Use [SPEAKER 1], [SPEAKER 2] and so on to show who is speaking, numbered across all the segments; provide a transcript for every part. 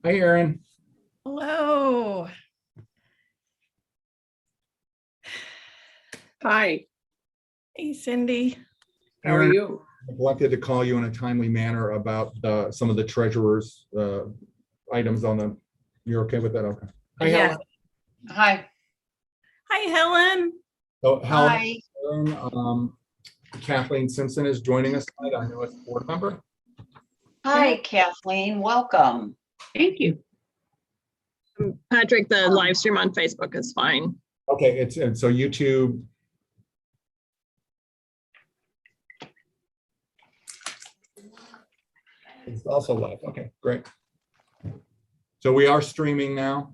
[SPEAKER 1] Hi, Aaron.
[SPEAKER 2] Hello.
[SPEAKER 3] Hi,
[SPEAKER 2] Hey, Cindy.
[SPEAKER 3] how are
[SPEAKER 1] Aaron,
[SPEAKER 3] you?
[SPEAKER 1] I neglected to call you in a timely manner about some of the treasurer's items on the, you're okay with that? Okay. Hi,
[SPEAKER 2] Yeah.
[SPEAKER 1] Helen.
[SPEAKER 4] Hi.
[SPEAKER 2] Hi, Helen.
[SPEAKER 1] So Helen,
[SPEAKER 4] Hi.
[SPEAKER 1] Kathleen Simpson is joining us tonight, our newest board member.
[SPEAKER 4] Hi, Kathleen. Welcome.
[SPEAKER 3] Thank you.
[SPEAKER 5] Patrick, the live stream on Facebook is fine.
[SPEAKER 1] Okay, and so YouTube. It's also live. Okay, great. So we are streaming now.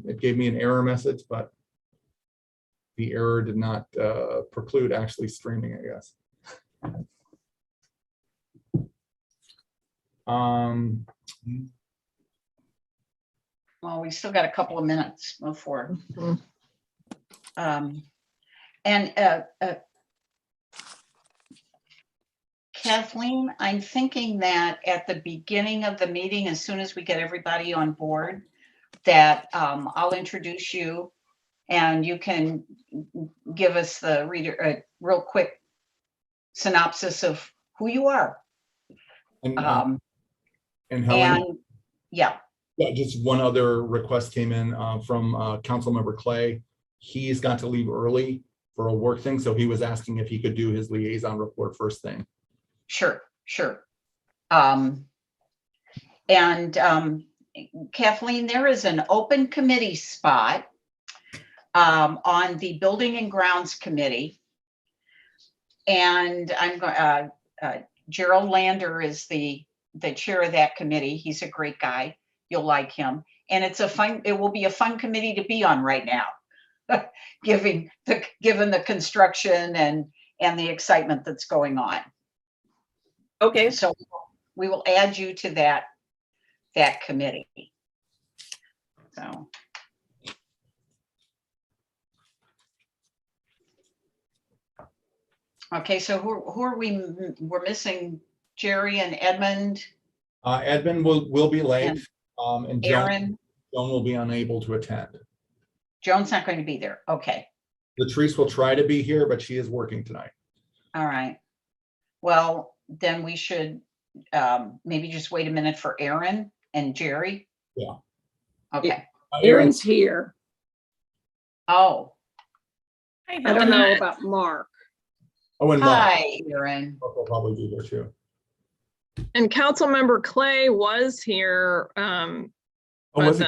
[SPEAKER 1] It gave me an error message, but the error did not preclude actually streaming, I guess.
[SPEAKER 4] Well, we still got a couple of minutes before.
[SPEAKER 5] Mhm.
[SPEAKER 4] Kathleen, I'm thinking that at the beginning of the meeting, as soon as we get everybody on board, that I'll introduce you and you can give us the reader a real quick synopsis of who you are.
[SPEAKER 1] And
[SPEAKER 4] And
[SPEAKER 1] Helen,
[SPEAKER 4] yeah,
[SPEAKER 1] yeah, just one other request came in from Councilmember Clay. He's got to leave early for a work thing, so he was asking if he could do his liaison report first thing.
[SPEAKER 4] sure. Kathleen, there is an open committee spot on the Building and Grounds Committee. And I'm going, Gerald Lander is the chair of that committee. He's a great guy. You'll like him. And it will be a fun committee to be on right now, given the construction and the excitement that's going on.
[SPEAKER 3] Okay,
[SPEAKER 4] So we will add you to that committee. So. Okay, so who are we? We're missing Jerry and Edmund.
[SPEAKER 1] Edmund will be late, and
[SPEAKER 4] Aaron.
[SPEAKER 1] Joan will be unable to attend.
[SPEAKER 4] Joan's not going to be there. Okay.
[SPEAKER 1] Latrice will try to be here, but she is working tonight.
[SPEAKER 4] All right. Well, then we should maybe just wait a minute for Aaron and Jerry.
[SPEAKER 1] Yeah.
[SPEAKER 4] Okay.
[SPEAKER 3] Aaron's here.
[SPEAKER 4] Oh,
[SPEAKER 2] Hi,
[SPEAKER 3] I don't
[SPEAKER 2] Helen.
[SPEAKER 3] know about Mark.
[SPEAKER 1] Oh, and Mark
[SPEAKER 4] hi, Aaron.
[SPEAKER 1] will probably be there too.
[SPEAKER 5] And Councilmember Clay was here.
[SPEAKER 1] Oh,
[SPEAKER 5] But
[SPEAKER 1] was
[SPEAKER 5] then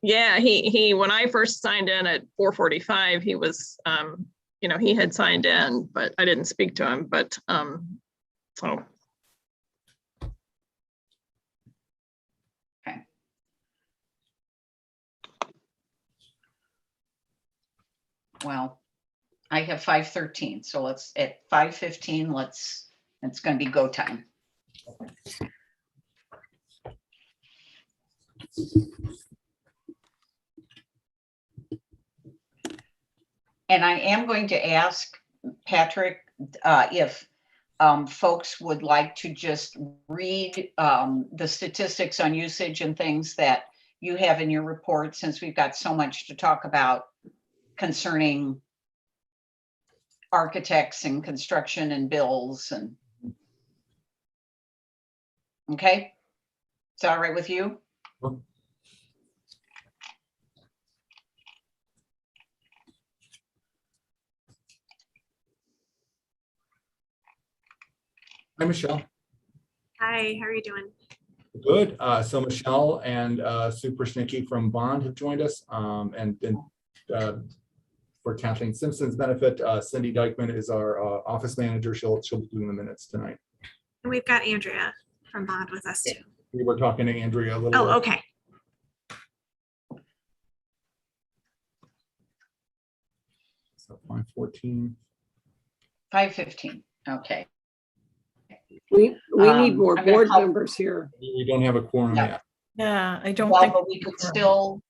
[SPEAKER 1] it?
[SPEAKER 5] he when I first signed in at 4:45, he was, he had signed in, but I didn't speak to him. But so.
[SPEAKER 4] Okay. Well, I have 5:13, so let's at 5:15. It's going to be go time. And I am going to ask Patrick if folks would like to just read the statistics on usage and things that you have in your report, since we've got so much to talk about concerning architects and construction and bills and. Okay, is that all right with you?
[SPEAKER 1] Hi, Michelle.
[SPEAKER 6] Hi, how are you doing?
[SPEAKER 1] Good. So Michelle and Super Snicky from Bond have joined us. And for Kathleen Simpson's benefit, Cindy Dykeman is our office manager. She'll be doing the minutes tonight.
[SPEAKER 6] And we've got Andrea from Bond with us too.
[SPEAKER 1] We were talking to Andrea a little.
[SPEAKER 6] Oh, okay.
[SPEAKER 1] So 5:14.
[SPEAKER 4] 5:15. Okay.
[SPEAKER 3] We need more
[SPEAKER 4] I'm gonna
[SPEAKER 3] board
[SPEAKER 4] help.
[SPEAKER 3] members here.
[SPEAKER 1] We don't have a quorum
[SPEAKER 4] Yeah.
[SPEAKER 1] yet.
[SPEAKER 2] Yeah, I don't
[SPEAKER 4] Well,
[SPEAKER 2] think.
[SPEAKER 4] but we could still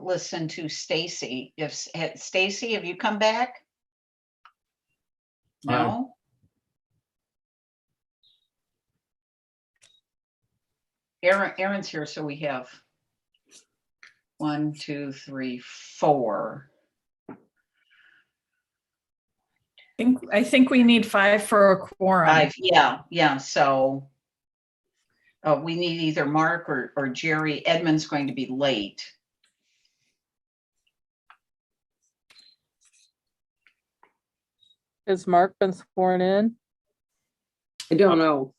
[SPEAKER 4] listen to Stacy. If Stacy, have you come back? No. Aaron's here, so we have 1, 2, 3, 4.
[SPEAKER 2] I think we need 5 for a quorum.
[SPEAKER 4] 5, yeah, so we need either Mark or Jerry. Edmund's going to be late.
[SPEAKER 7] Has Mark been sworn in?
[SPEAKER 3] I don't know.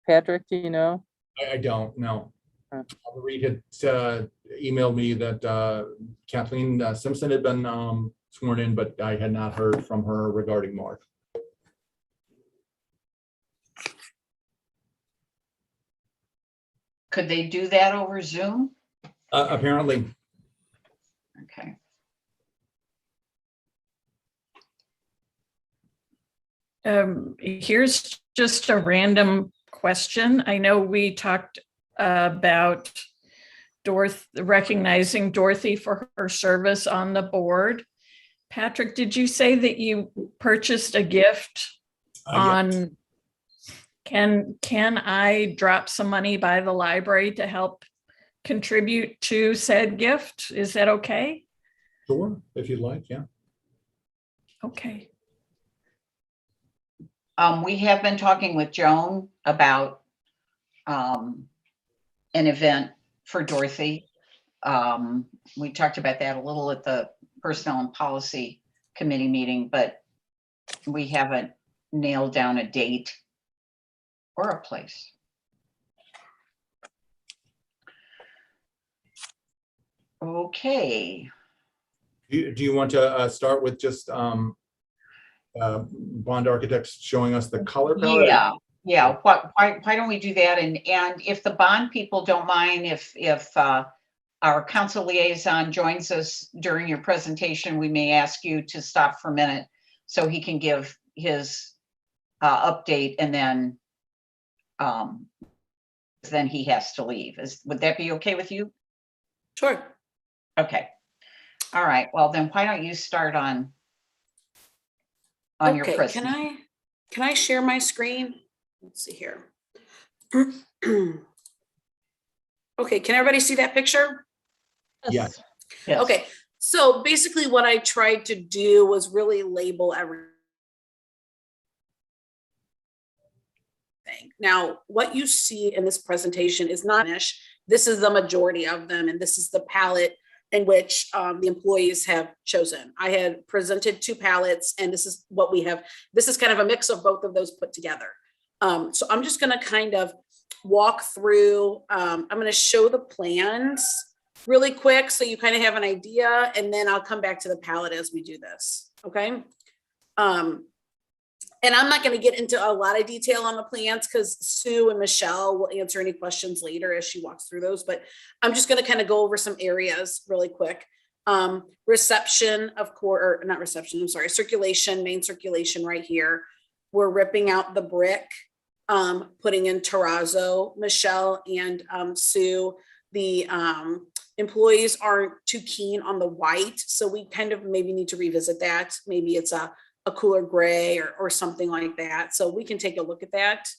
[SPEAKER 7] Patrick, do you know?
[SPEAKER 1] I don't know.
[SPEAKER 7] Huh.
[SPEAKER 1] Reed had emailed me that Kathleen Simpson had been sworn in, but I had not heard from her regarding Mark.
[SPEAKER 4] Could they do that over Zoom?
[SPEAKER 1] Apparently,
[SPEAKER 4] Okay.
[SPEAKER 2] Here's just a random question. I know we talked about recognizing Dorothy for her service on the board. Patrick, did you say that you purchased a gift on, can I drop some money by the library to help contribute to said gift? Is that okay?
[SPEAKER 1] sure, if you'd like, yeah.
[SPEAKER 2] Okay.
[SPEAKER 4] We have been talking with Joan about an event for Dorothy. We talked about that a little at the Personnel and Policy Committee meeting, but we haven't nailed down a date or a place. Okay.
[SPEAKER 1] Do you want to start with just bond architects showing us the color palette?
[SPEAKER 4] Yeah. Why don't we do that? And if the bond people don't mind, if our council liaison joins us during your presentation, we may ask you to stop for a minute so he can give his update, and then he has to leave. Would that be okay with you?
[SPEAKER 8] Sure.
[SPEAKER 4] Okay. All right. Well, then why don't you start on your
[SPEAKER 8] Okay,
[SPEAKER 4] presentation?
[SPEAKER 8] can I share my screen? Let's see here. Okay, can everybody see that picture?
[SPEAKER 1] Yes.
[SPEAKER 4] Yes.
[SPEAKER 8] Okay, so basically what I tried to do was really label everything. Now, what you see in this presentation is not finished. This is the majority of them, and this is the palette in which the employees have chosen. I had presented 2 palettes, and this is what we have. This is kind of a mix of both of those put together. So I'm just gonna kind of walk through, I'm gonna show the plans really quick so you kind of have an idea, and then I'll come back to the palette as we do this, okay? And I'm not going to get into a lot of detail on the plans because Sue and Michelle will answer any questions later as she walks through those, but I'm just going to kind of go over some areas really quick. Reception, of course, or not reception, I'm sorry, circulation, main circulation right here. We're ripping out the brick, putting in terrazzo. Michelle and Sue, the employees aren't too keen on the white, so we kind of maybe need to revisit that. Maybe it's a cooler gray or something like that. So we can take a look at that.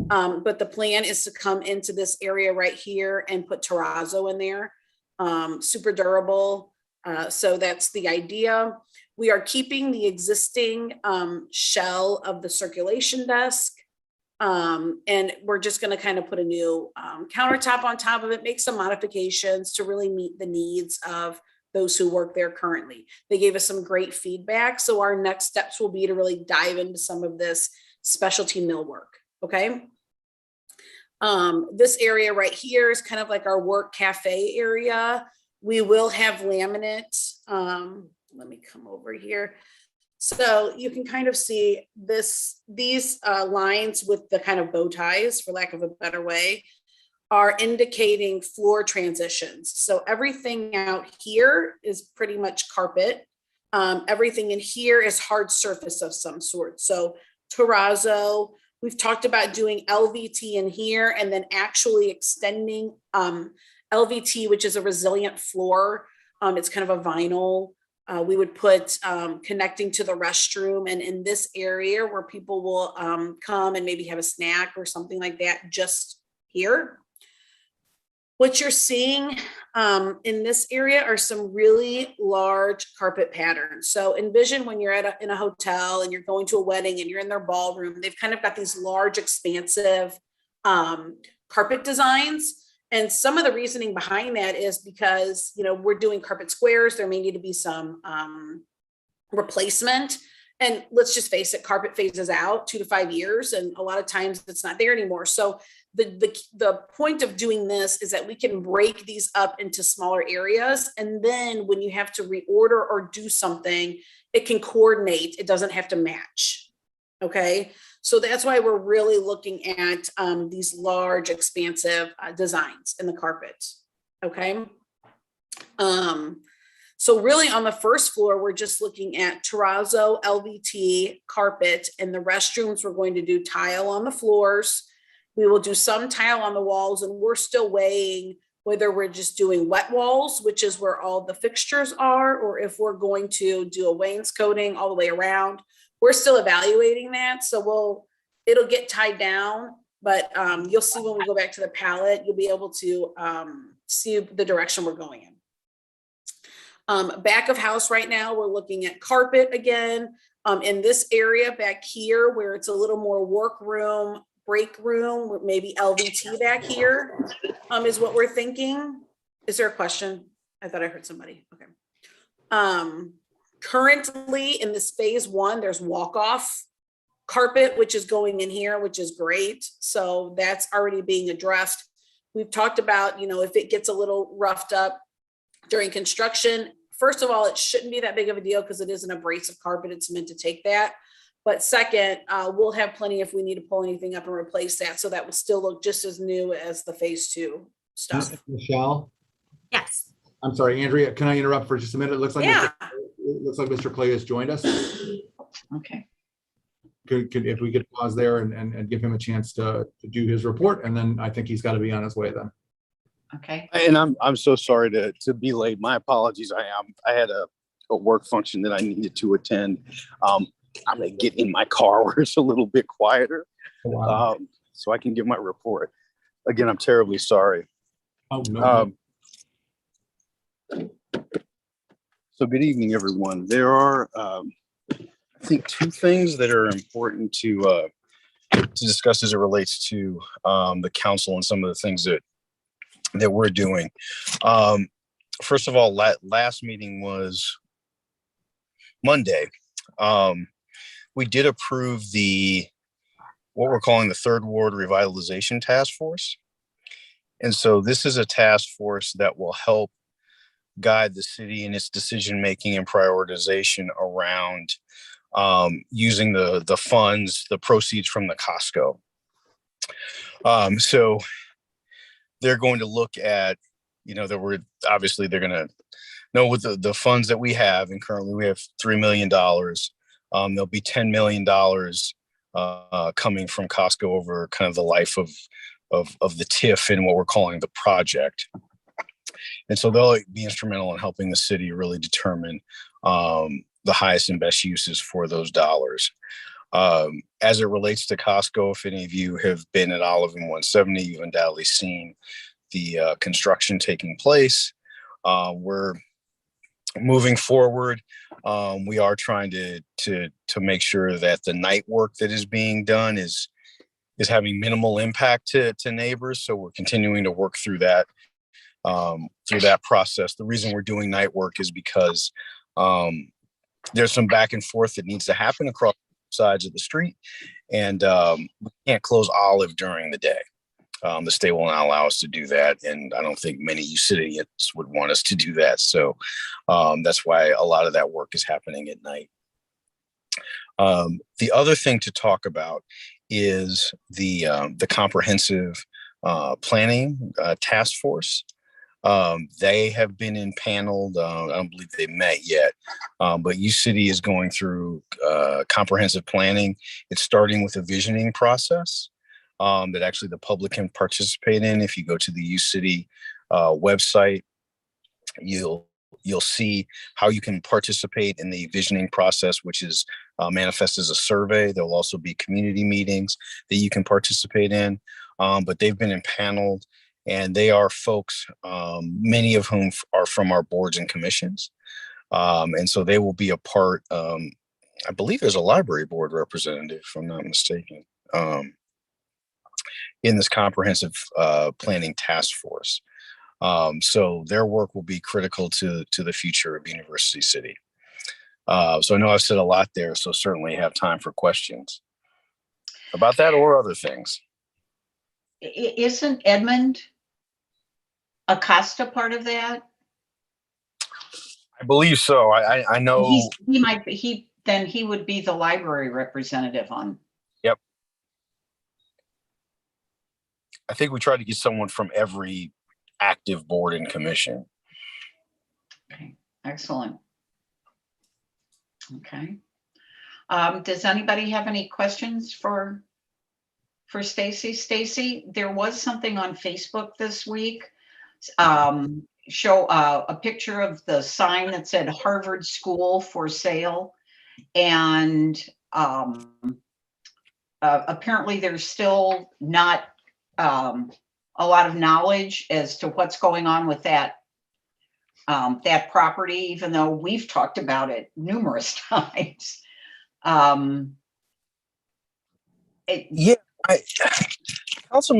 [SPEAKER 8] But the plan is to come into this area right here and put terrazzo in there. Super durable. So that's the idea. We are keeping the existing shell of the circulation desk. And we're just going to kind of put a new countertop on top of it, make some modifications to really meet the needs of those who work there currently. They gave us some great feedback. So our next steps will be to really dive into some of this specialty millwork, okay? This area right here is kind of like our work cafe area. We will have laminate. Let me come over here. So you can kind of see these lines with the kind of bow ties, for lack of a better way, are indicating floor transitions. So everything out here is pretty much carpet. Everything in here is hard surface of some sort. So terrazzo, we've talked about doing LVT in here and then actually extending LVT, which is a resilient floor. It's kind of a vinyl. We would put connecting to the restroom and in this area where people will come and maybe have a snack or something like that, just here. What you're seeing in this area are some really large carpet patterns. So envision when you're in a hotel and you're going to a wedding and you're in their ballroom, they've kind of got these large, expansive carpet designs. And some of the reasoning behind that is because, you know, we're doing carpet squares. There may need to be some replacement. And let's just face it, carpet phases out 2 to 5 years. And a lot of times it's not there anymore. So the point of doing this is that we can break these up into smaller areas. And then when you have to reorder or do something, it can coordinate. It doesn't have to match. Okay. So that's why we're really looking at these large, expansive designs in the carpet. Okay. So really on the first floor, we're just looking at terrazzo, LVT, carpet, and the restrooms, we're going to do tile on the floors. We will do some tile on the walls, and we're still weighing whether we're just doing wet walls, which is where all the fixtures are, or if we're going to do a wainscoting all the way around. We're still evaluating that. So it'll get tied down, but you'll see when we go back to the palette, you'll be able to see the direction we're going in. Back of house right now, we're looking at carpet again. In this area back here where it's a little more work room, break room, maybe LVT back here is what we're thinking. Is there a question? I thought I heard somebody. Okay. Currently in this phase 1, there's walk-off carpet, which is going in here, which is great. So that's already being addressed. We've talked about, you know, if it gets a little roughed up during construction, first of all, it shouldn't be that big of a deal because it is an abrasive carpet. It's meant to take that. But second, we'll have plenty if we need to pull anything up and replace that. So that will still look just as new as the phase 2 stuff.
[SPEAKER 1] Michelle,
[SPEAKER 6] Yes.
[SPEAKER 1] I'm sorry, Andrea, can I interrupt for just a minute? It looks like
[SPEAKER 8] Yeah.
[SPEAKER 1] Mr. Clay has joined us.
[SPEAKER 4] Okay.
[SPEAKER 1] If we could pause there and give him a chance to do his report, and then I think he's got to be on his way then.
[SPEAKER 4] Okay.
[SPEAKER 9] And I'm so sorry to be late. My apologies. I had a work function that I needed to attend. I'm gonna get in my car where it's a little bit quieter,
[SPEAKER 1] Wow.
[SPEAKER 9] so I can give my report. Again, I'm terribly sorry.
[SPEAKER 1] Oh, no.
[SPEAKER 9] So good evening, everyone. There are, I think, 2 things that are important to discuss as it relates to the council and some of the things that we're doing. First of all, last meeting was Monday. We did approve what we're calling the 3rd Ward Revitalization Task Force. And so this is a task force that will help guide the city in its decision-making and prioritization around using the funds, the proceeds from the Costco. So they're going to look at, you know, they're going to know with the funds that we have, and currently we have $3 million. There'll be $10 million coming from Costco over kind of the life of the TIF and what we're calling the project. And so they'll be instrumental in helping the city really determine the highest and best uses for those dollars. As it relates to Costco, if any of you have been at Olive and 170, you've undoubtedly seen the construction taking place. We're moving forward. We are trying to make sure that the night work that is being done is having minimal impact to neighbors. So we're continuing to work through that process. The reason we're doing night work is because there's some back and forth that needs to happen across sides of the street, and we can't close Olive during the day. The state will not allow us to do that, and I don't think many UCityans would want us to do that. So that's why a lot of that work is happening at night. The other thing to talk about is the comprehensive planning task force. They have been impaneled. I don't believe they met yet, but UCity is going through comprehensive planning. It's starting with a visioning process that actually the public can participate in. If you go to the UCity website, you'll see how you can participate in the visioning process, which is manifest as a survey. There'll also be community meetings that you can participate in. but they've been impaneled, and they are folks, many of whom are from our boards and commissions. And so they will be a part, I believe there's a library board representative, if I'm not mistaken, in this comprehensive planning task force. So their work will be critical to the future of University City. So I know I've said a lot there, so certainly have time for questions about that or other things.
[SPEAKER 4] Isn't Edmund Acosta part of that?
[SPEAKER 9] I believe so. I know.
[SPEAKER 4] He might be, then he would be the library representative on.
[SPEAKER 9] Yep. I think we try to get someone from every active board and commission.
[SPEAKER 4] Okay, excellent. Okay. Does anybody have any questions for Stacy? Stacy, there was something on Facebook this week. Show a picture of the sign that said Harvard School for sale. And apparently there's still not a lot of knowledge as to what's going on with that property, even though we've talked about it numerous times.
[SPEAKER 9] Councilman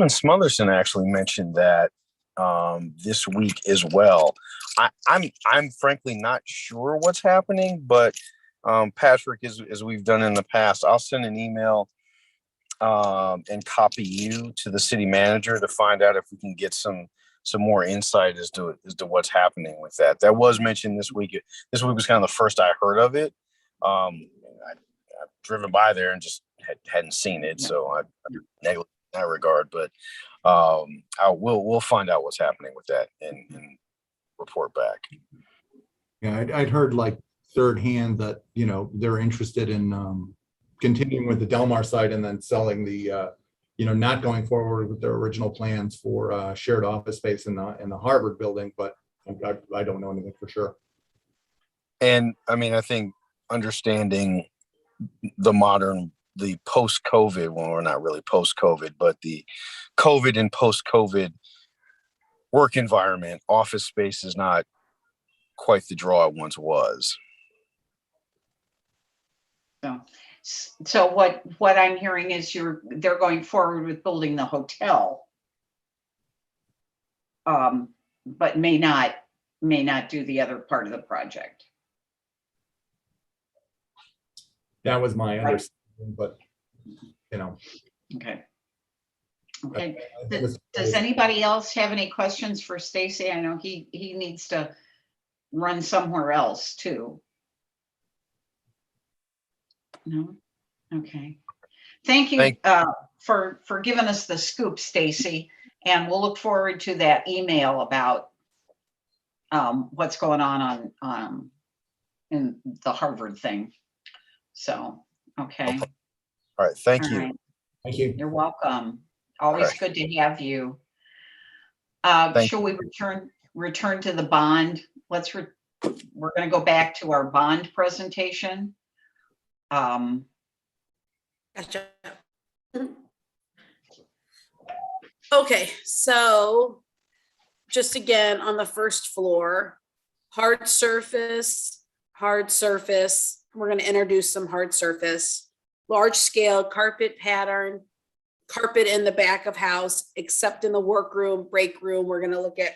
[SPEAKER 9] Smotherson actually mentioned that this week as well. I'm frankly not sure what's happening, but Patrick, as we've done in the past, I'll send an email and copy you to the city manager to find out if we can get some more insight as to what's happening with that. That was mentioned this week. This week was kind of the first I heard of it. I've driven by there and just hadn't seen it, so I'm negligent in that regard. But we'll find out what's happening with that and report back.
[SPEAKER 1] Yeah, I'd heard like third hand that, they're interested in continuing with the Delmar site and then selling the, not going forward with their original plans for shared office space in the Harvard building, but I don't know anything for sure.
[SPEAKER 9] And I mean, I think understanding the post-COVID, well, we're not really post-COVID, but the COVID and post-COVID work environment, office space is not quite the draw it once was.
[SPEAKER 4] So what I'm hearing is they're going forward with building the hotel, but may not do the other part of the project.
[SPEAKER 1] That was my understanding, but
[SPEAKER 4] Okay. Okay. Does anybody else have any questions for Stacy? I know he needs to run somewhere else too. No? Okay. Thank you for giving us the scoop, Stacy, and we'll look forward to that email about what's going on in the Harvard thing. So, okay.
[SPEAKER 9] All right. Thank
[SPEAKER 4] All
[SPEAKER 9] you.
[SPEAKER 4] right.
[SPEAKER 1] thank you.
[SPEAKER 4] You're welcome. Always
[SPEAKER 9] right.
[SPEAKER 4] good to have you.
[SPEAKER 9] Thank
[SPEAKER 4] Shall we return to the bond? We're going to go back to our bond presentation.
[SPEAKER 8] Gotcha. Okay, so just again, on the first floor, hard surface, we're gonna introduce some hard surface, large scale carpet pattern, carpet in the back of house, except in the workroom, break room, we're gonna look at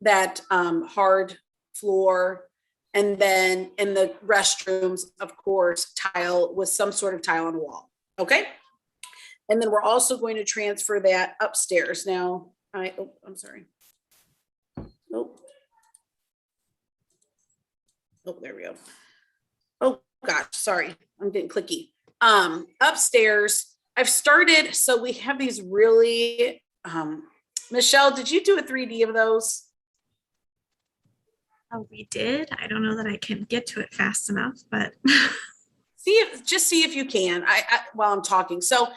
[SPEAKER 8] that hard floor. And then in the restrooms, of course, tile with some sort of tile on the wall, okay? And then we're also going to transfer that upstairs. Now, I'm sorry. Oh, there we go. Oh gosh, sorry, I'm getting clicky. Upstairs, I've started, so we have these really, Michelle, did you do a 3D of those?
[SPEAKER 6] Oh, we did. I don't know that I can get to it fast enough, but
[SPEAKER 8] see if you can. While I'm talking. So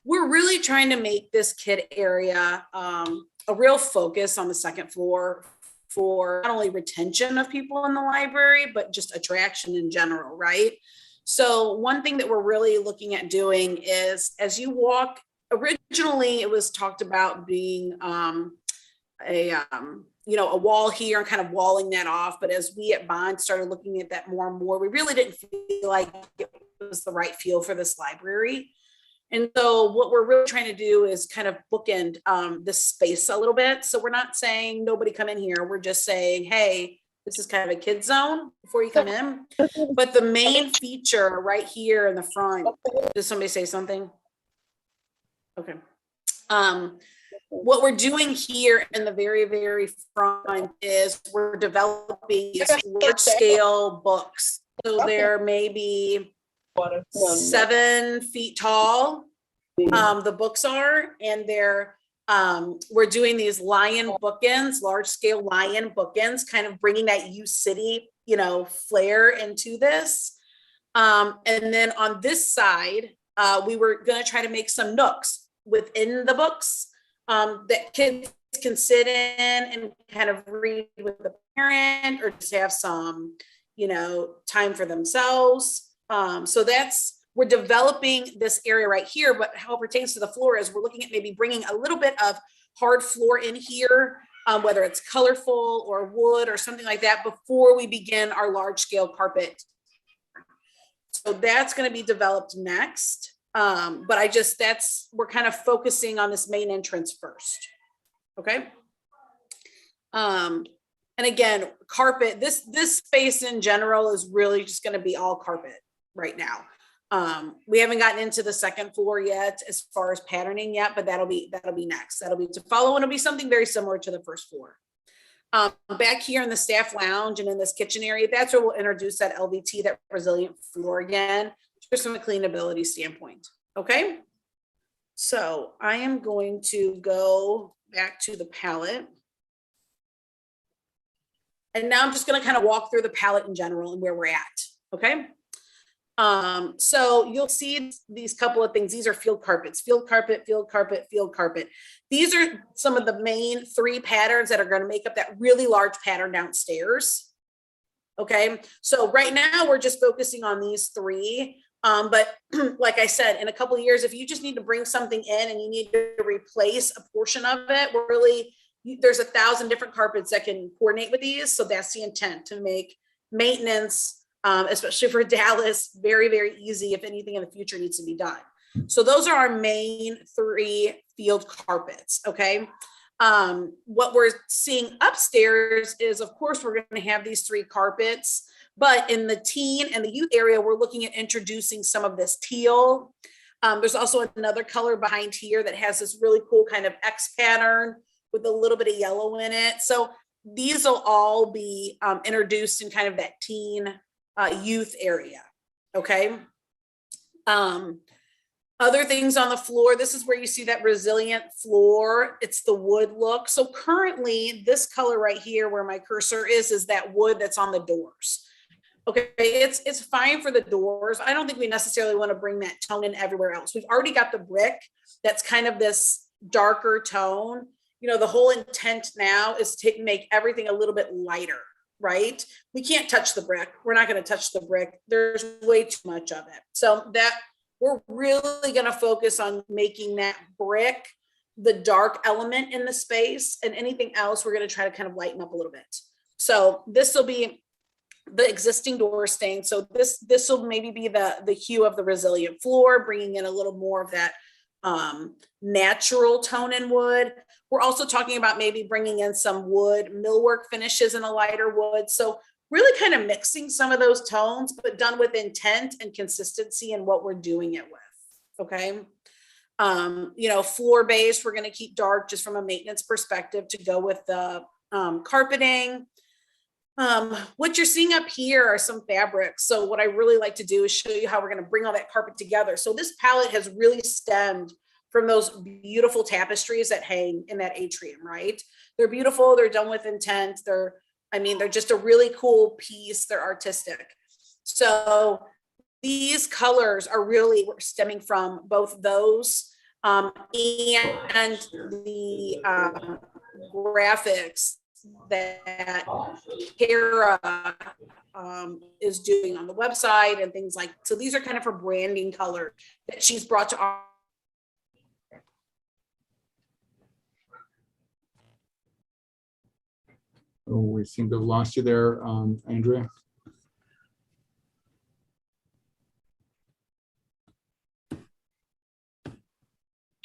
[SPEAKER 8] we're really trying to make this kid area a real focus on the second floor for not only retention of people in the library, but just attraction in general, right? So one thing that we're really looking at doing is as you walk originally it was talked about being a wall here and kind of walling that off. But as we at Bond started looking at that more and more, we really didn't feel like it was the right feel for this library. And so what we're really trying to do is kind of bookend this space a little bit. So we're not saying nobody come in here. We're just saying, hey, this is kind of a kid zone before you come in. But the main feature right here in the front, did somebody say something? Okay. What we're doing here in the very, very front is we're developing these large scale books. So there may be 7 feet tall. The books are, and we're doing these lion bookends, large scale lion bookends, kind of bringing that U City, flair into this. And then on this side, we were going to try to make some nooks within the books that kids can sit in and kind of read with the parent or just have some, time for themselves. So we're developing this area right here, but how it pertains to the floor is we're looking at maybe bringing a little bit of hard floor in here, whether it's colorful or wood or something like that before we begin our large scale carpet. So that's going to be developed next. But we're kind of focusing on this main entrance first. Okay. And again, carpet, this space in general is really just going to be all carpet right now. We haven't gotten into the second floor yet as far as patterning yet, but that'll be next. That'll be to follow, and it'll be something very similar to the first floor. Back here in the staff lounge and in this kitchen area, that's where we'll introduce that LVT, that resilient floor again, just from a cleanability standpoint. Okay. So I am going to go back to the palette. And now I'm just going to kind of walk through the palette in general and where we're at. Okay. So you'll see these couple of things. These are field carpets, field carpet, field carpet, field carpet. These are some of the main 3 patterns that are going to make up that really large pattern downstairs. Okay. So right now we're just focusing on these 3. But like I said, in a couple of years, if you just need to bring something in and you need to replace a portion of it, there's 1,000 different carpets that can coordinate with these. So that's the intent, to make maintenance, especially for Dallas, very, very easy if anything in the future needs to be done. So those are our main 3 field carpets. Okay. What we're seeing upstairs is, of course, we're going to have these 3 carpets, but in the teen and the youth area, we're looking at introducing some of this teal. There's also another color behind here that has this really cool kind of X pattern with a little bit of yellow in it. So these will all be introduced in kind of that teen youth area. Okay. Other things on the floor, this is where you see that resilient floor. It's the wood look. So currently this color right here where my cursor is that wood that's on the doors. Okay, it's fine for the doors. I don't think we necessarily want to bring that tone in everywhere else. We've already got the brick that's kind of this darker tone. The whole intent now is to make everything a little bit lighter, right? We can't touch the brick. We're not going to touch the brick. There's way too much of it. So that we're really going to focus on making that brick the dark element in the space, and anything else we're going to try to kind of lighten up a little bit. So this will be the existing door stain. So this will maybe be the hue of the resilient floor, bringing in a little more of that natural tone in wood. We're also talking about maybe bringing in some wood millwork finishes in a lighter wood. So really kind of mixing some of those tones, but done with intent and consistency in what we're doing it with. Okay. Floor base, we're going to keep dark just from a maintenance perspective to go with the carpeting. What you're seeing up here are some fabrics. So what I really like to do is show you how we're going to bring all that carpet together. So this palette has really stemmed from those beautiful tapestries that hang in that atrium, right? They're beautiful. They're done with intent. They're just a really cool piece. They're artistic. So these colors are really stemming from both those and the graphics that Kara is doing on the website and things like. So these are kind of her branding color that she's brought to our.
[SPEAKER 1] Oh, we seem to have lost you there, Andrea.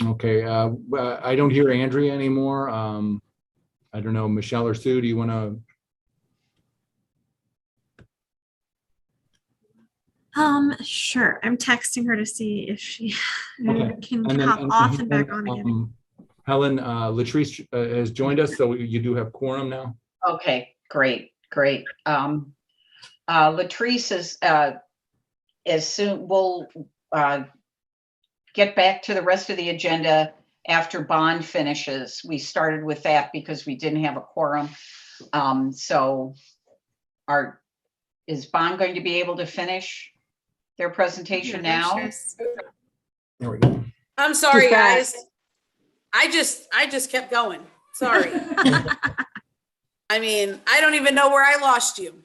[SPEAKER 1] Okay, I don't hear Andrea anymore. I don't know, Michelle or Sue, do you want to?
[SPEAKER 6] Sure. I'm texting her to see if she
[SPEAKER 1] Okay.
[SPEAKER 6] can
[SPEAKER 1] And then
[SPEAKER 6] hop off and back on again.
[SPEAKER 1] Helen Latrice has joined us, so you do have quorum now.
[SPEAKER 4] Okay, great. Latrice is, as soon, we'll get back to the rest of the agenda after Bond finishes. We started with that because we didn't have a quorum. So is Bond going to be able to finish their presentation
[SPEAKER 6] Yeah, there
[SPEAKER 4] now?
[SPEAKER 6] she is.
[SPEAKER 1] There we go.
[SPEAKER 8] I'm sorry,
[SPEAKER 3] She's back.
[SPEAKER 8] guys. I just kept going. Sorry. I mean, I don't even know where I lost you.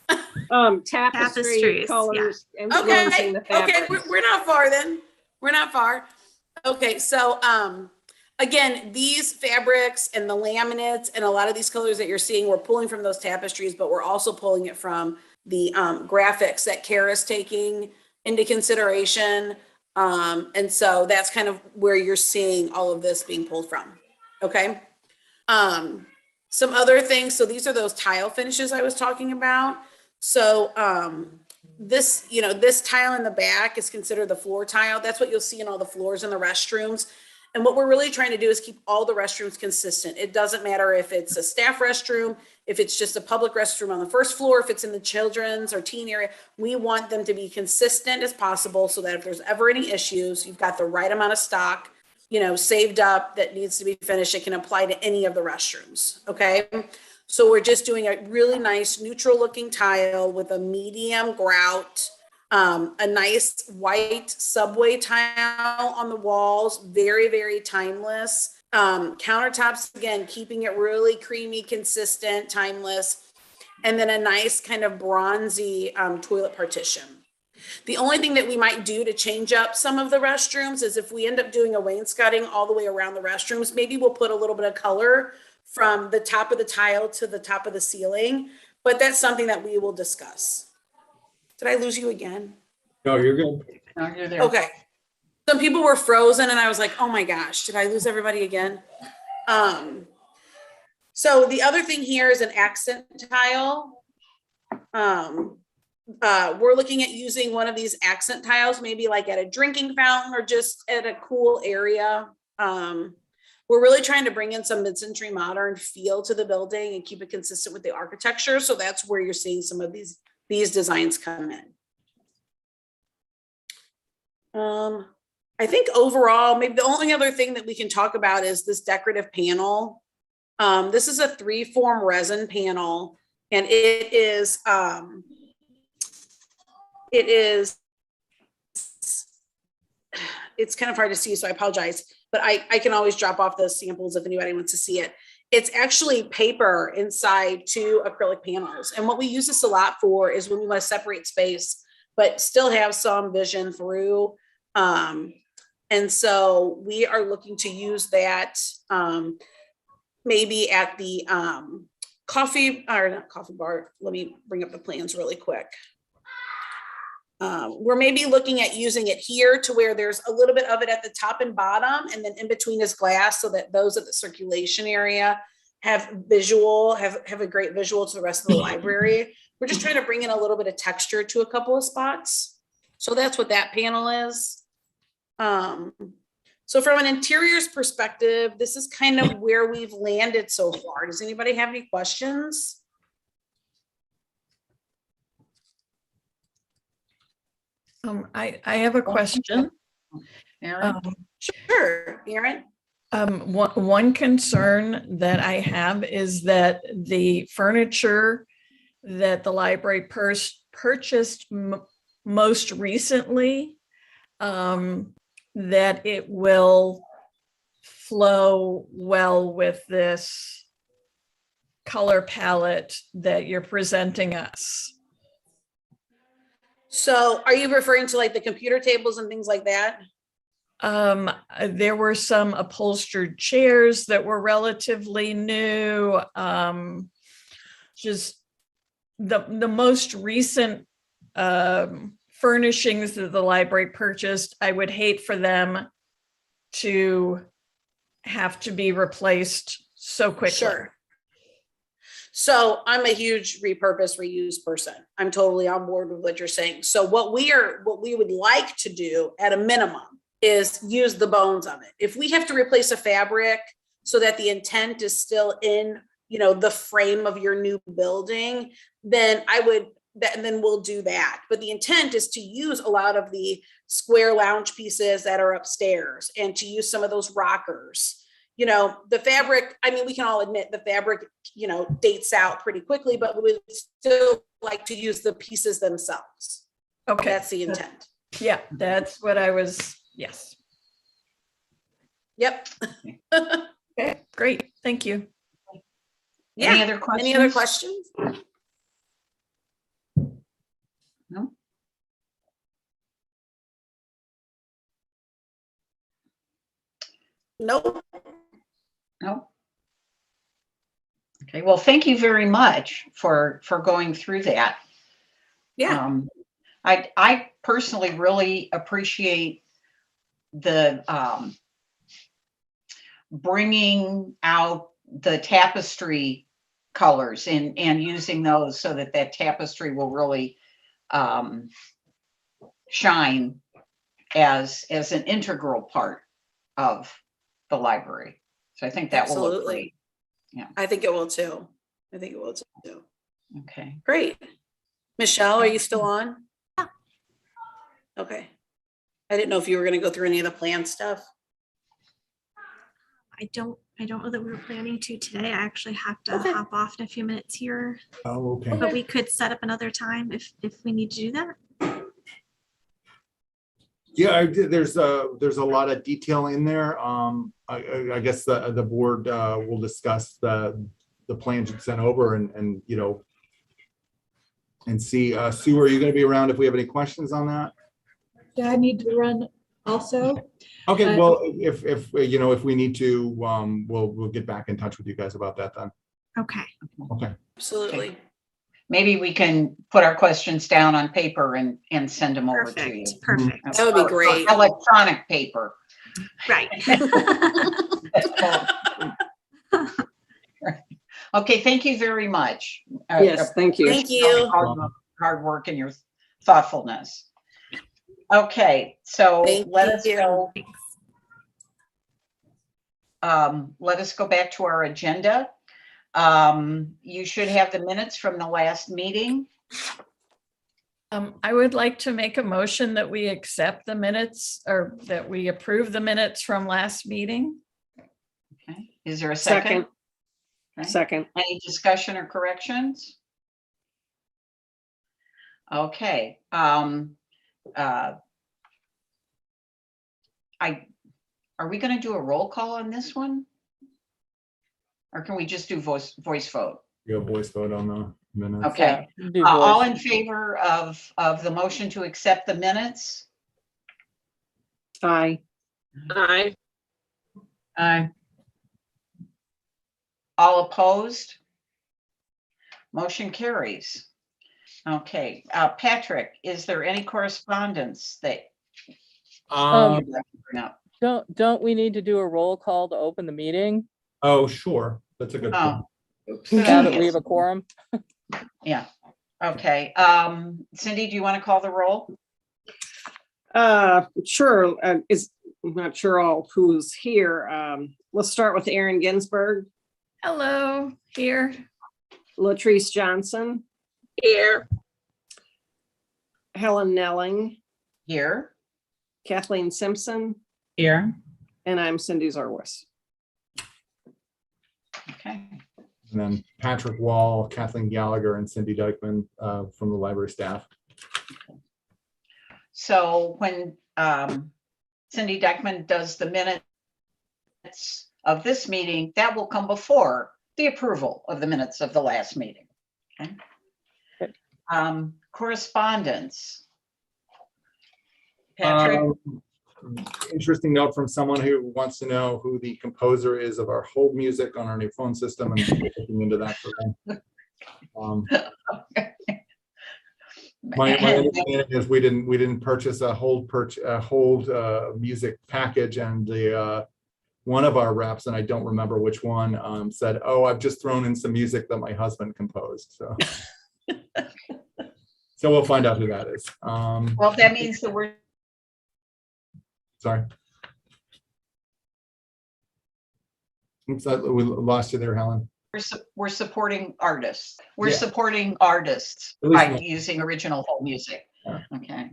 [SPEAKER 3] Tapestry
[SPEAKER 6] Tapestries,
[SPEAKER 3] colors. influencing
[SPEAKER 8] Okay,
[SPEAKER 3] the
[SPEAKER 8] okay,
[SPEAKER 3] fabrics.
[SPEAKER 8] we're not far then. We're not far. Okay, so again, these fabrics and the laminates and a lot of these colors that you're seeing, we're pulling from those tapestries, but we're also pulling it from the graphics that Kara's taking into consideration. And so that's kind of where you're seeing all of this being pulled from. Okay. Some other things. So these are those tile finishes I was talking about. So this, this tile in the back is considered the floor tile. That's what you'll see in all the floors in the restrooms. And what we're really trying to do is keep all the restrooms consistent. It doesn't matter if it's a staff restroom, if it's just a public restroom on the first floor, if it's in the children's or teen area, we want them to be consistent as possible so that if there's ever any issues, you've got the right amount of stock, saved up that needs to be finished. It can apply to any of the restrooms. Okay. So we're just doing a really nice neutral looking tile with a medium grout, a nice white subway tile on the walls, very, very timeless. Countertops, again, keeping it really creamy, consistent, timeless. And then a nice kind of bronzy toilet partition. The only thing that we might do to change up some of the restrooms is if we end up doing a wainscoting all the way around the restrooms, maybe we'll put a little bit of color from the top of the tile to the top of the ceiling, but that's something that we will discuss. Did I lose you again?
[SPEAKER 1] No, you're good.
[SPEAKER 4] No, you're there.
[SPEAKER 8] Okay. Some people were frozen and I was like, oh my gosh, did I lose everybody again? So the other thing here is an accent tile. We're looking at using one of these accent tiles, maybe like at a drinking fountain or just at a cool area. We're really trying to bring in some mid-century modern feel to the building and keep it consistent with the architecture. So that's where you're seeing some of these designs come in. I think overall, maybe the only other thing that we can talk about is this decorative panel. This is a 3-form resin panel, and it's kind of hard to see, so I apologize, but I can always drop off those samples if anybody wants to see it. It's actually paper inside 2 acrylic panels. And what we use this a lot for is when we want to separate space, but still have some vision through. And so we are looking to use that maybe at the coffee, or not coffee bar. Let me bring up the plans really quick. We're maybe looking at using it here to where there's a little bit of it at the top and bottom, and then in between is glass so that those at the circulation area have a great visual to the rest of the library. We're just trying to bring in a little bit of texture to a couple of spots. So that's what that panel is. So from an interiors perspective, this is kind of where we've landed so far. Does anybody have any questions?
[SPEAKER 2] I have a question.
[SPEAKER 4] Aaron?
[SPEAKER 8] Sure, Erin.
[SPEAKER 2] One concern that I have is that the furniture that the library purchased most recently, that it will flow well with this color palette that you're presenting us.
[SPEAKER 8] So are you referring to like the computer tables and things like that?
[SPEAKER 2] There were some upholstered chairs that were relatively new. just the most recent furnishings that the library purchased, I would hate for them to have to be replaced so quickly.
[SPEAKER 8] Sure. So I'm a huge repurpose, reuse person. I'm totally on board with what you're saying. So what we would like to do at a minimum is use the bones of it. If we have to replace a fabric so that the intent is still in, the frame of your new building, then then we'll do that. But the intent is to use a lot of the square lounge pieces that are upstairs and to use some of those rockers. The fabric, I mean, we can all admit the fabric, dates out pretty quickly, but we would still like to use the pieces themselves.
[SPEAKER 2] Okay.
[SPEAKER 8] That's the intent.
[SPEAKER 2] Yeah, that's what I was, yes.
[SPEAKER 8] Yep.
[SPEAKER 2] Okay, great. Thank you.
[SPEAKER 4] Any other questions?
[SPEAKER 8] Any other questions?
[SPEAKER 4] No?
[SPEAKER 8] Nope.
[SPEAKER 4] No? Okay, well, thank you very much for going through that.
[SPEAKER 8] Yeah.
[SPEAKER 4] I personally really appreciate the bringing out the tapestry colors and using those so that tapestry will really shine as an integral part of the library. So I think that will look
[SPEAKER 8] Absolutely.
[SPEAKER 4] great. Yeah.
[SPEAKER 8] I think it will too.
[SPEAKER 4] Okay.
[SPEAKER 8] Great. Michelle, are you still on? Yeah. Okay. I didn't know if you were going to go through any of the plan stuff.
[SPEAKER 6] I don't know that we were planning to today. I actually have to
[SPEAKER 8] Okay.
[SPEAKER 6] hop off in a few minutes here,
[SPEAKER 1] Oh, okay.
[SPEAKER 6] but we could set up another time if we need to do that.
[SPEAKER 1] Yeah, there's a lot of detail in there. I guess the board will discuss the plans you sent over and see. Sue, are you going to be around if we have any questions on that?
[SPEAKER 10] Yeah, I need to run also.
[SPEAKER 1] Okay, well, if we need to, we'll get back in touch with you guys about that then.
[SPEAKER 6] Okay.
[SPEAKER 1] Okay.
[SPEAKER 8] Absolutely.
[SPEAKER 4] Maybe we can put our questions down on paper and send them over to you.
[SPEAKER 6] Perfect.
[SPEAKER 8] That would be
[SPEAKER 4] Or
[SPEAKER 8] great.
[SPEAKER 4] electronic paper.
[SPEAKER 6] Right.
[SPEAKER 4] Okay, thank you very much.
[SPEAKER 3] Yes, thank you.
[SPEAKER 8] Thank you.
[SPEAKER 4] Hard work and your thoughtfulness. Okay, so
[SPEAKER 8] Thank
[SPEAKER 4] let us
[SPEAKER 8] you.
[SPEAKER 4] go.
[SPEAKER 6] Thanks.
[SPEAKER 4] Let us go back to our agenda. You should have the minutes from the last meeting.
[SPEAKER 2] I would like to make a motion that we accept the minutes or that we approve the minutes from last meeting.
[SPEAKER 4] Okay, is there a second? Okay.
[SPEAKER 3] Second.
[SPEAKER 4] Any discussion or corrections? Okay. Are we going to do a roll call on this one? Or can we just do voice vote?
[SPEAKER 1] You have voice vote on the minutes.
[SPEAKER 4] Okay.
[SPEAKER 7] Do
[SPEAKER 4] All
[SPEAKER 7] voice.
[SPEAKER 4] in favor of the motion to accept the minutes?
[SPEAKER 3] Aye.
[SPEAKER 5] Aye.
[SPEAKER 4] Aye. All opposed? Motion carries. Okay, Patrick, is there any correspondence that
[SPEAKER 1] Um,
[SPEAKER 4] you'd like to bring up?
[SPEAKER 7] Don't we need to do a roll call to open the meeting
[SPEAKER 1] oh, sure. That's a good point.
[SPEAKER 7] now that we have a quorum?
[SPEAKER 4] Yeah, okay. Cindy, do you want to call the roll?
[SPEAKER 3] Sure. I'm not sure all who's here. Let's start with Aaron Ginsberg,
[SPEAKER 2] Hello, here.
[SPEAKER 3] Latrice Johnson,
[SPEAKER 5] Here.
[SPEAKER 3] Helen Nelling,
[SPEAKER 4] Here.
[SPEAKER 3] Kathleen Simpson,
[SPEAKER 4] Here.
[SPEAKER 3] and I'm Cindy Zorwis.
[SPEAKER 4] Okay,
[SPEAKER 1] And then Patrick Wall, Kathleen Gallagher, and Cindy Dykeman from the library staff.
[SPEAKER 4] so when Cindy Dykeman does the minutes of this meeting, that will come before the approval of the minutes of the last meeting. Okay. Correspondence. Patrick?
[SPEAKER 1] Interesting note from someone who wants to know who the composer is of our hold music on our new phone system and looking into that for them. My understanding is we didn't purchase a hold music package, and the one of our reps, and I don't remember which one, said, "Oh, I've just thrown in some music that my husband composed." So, so we'll find out who that is.
[SPEAKER 4] Well, that means that we're
[SPEAKER 1] Sorry. Oops, we lost you there, Helen.
[SPEAKER 4] we're supporting artists. We're
[SPEAKER 1] Yeah.
[SPEAKER 4] supporting artists
[SPEAKER 1] At least
[SPEAKER 4] by
[SPEAKER 1] one.
[SPEAKER 4] using original whole music.
[SPEAKER 1] Yeah.
[SPEAKER 4] Okay.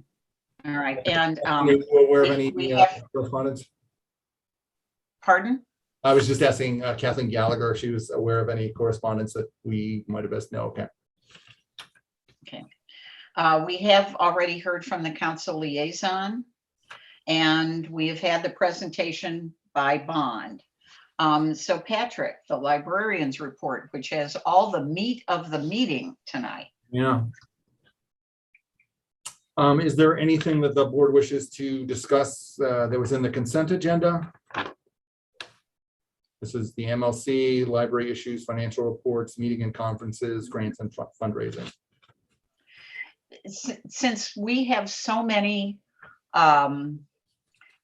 [SPEAKER 4] All right. And
[SPEAKER 1] Are you aware of any
[SPEAKER 4] we have-
[SPEAKER 1] correspondence?
[SPEAKER 4] pardon?
[SPEAKER 1] I was just asking Kathleen Gallagher if she was aware of any correspondence that we might have best know. Okay.
[SPEAKER 4] We have already heard from the council liaison, and we have had the presentation by Bond. So Patrick, the librarian's report, which has all the meat of the meeting tonight.
[SPEAKER 1] Yeah. Is there anything that the board wishes to discuss that was in the consent agenda? This is the MLC, library issues, financial reports, meeting and conferences, grants and fundraising.
[SPEAKER 4] Since we have so many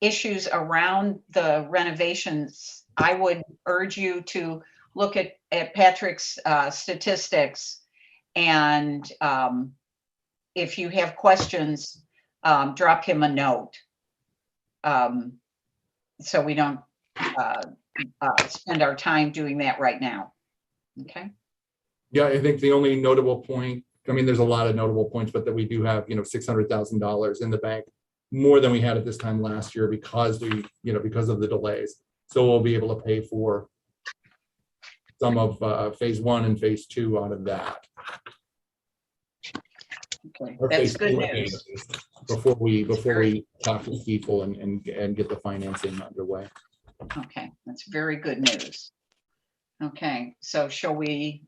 [SPEAKER 4] issues around the renovations, I would urge you to look at Patrick's statistics, and if you have questions, drop him a note, so we don't spend our time doing that right now. Okay.
[SPEAKER 1] Yeah, I think the only notable point, I mean, there's a lot of notable points, but that we do have, $600,000 in the bank, more than we had at this time last year because because of the delays. So we'll be able to pay for some of phase 1 and phase 2 out of that.
[SPEAKER 4] Okay,
[SPEAKER 1] Or
[SPEAKER 4] that's
[SPEAKER 1] phase
[SPEAKER 4] good
[SPEAKER 1] 2
[SPEAKER 4] news.
[SPEAKER 1] Before we talk to people and get the financing underway.
[SPEAKER 4] Okay, that's very good news. Okay, so shall we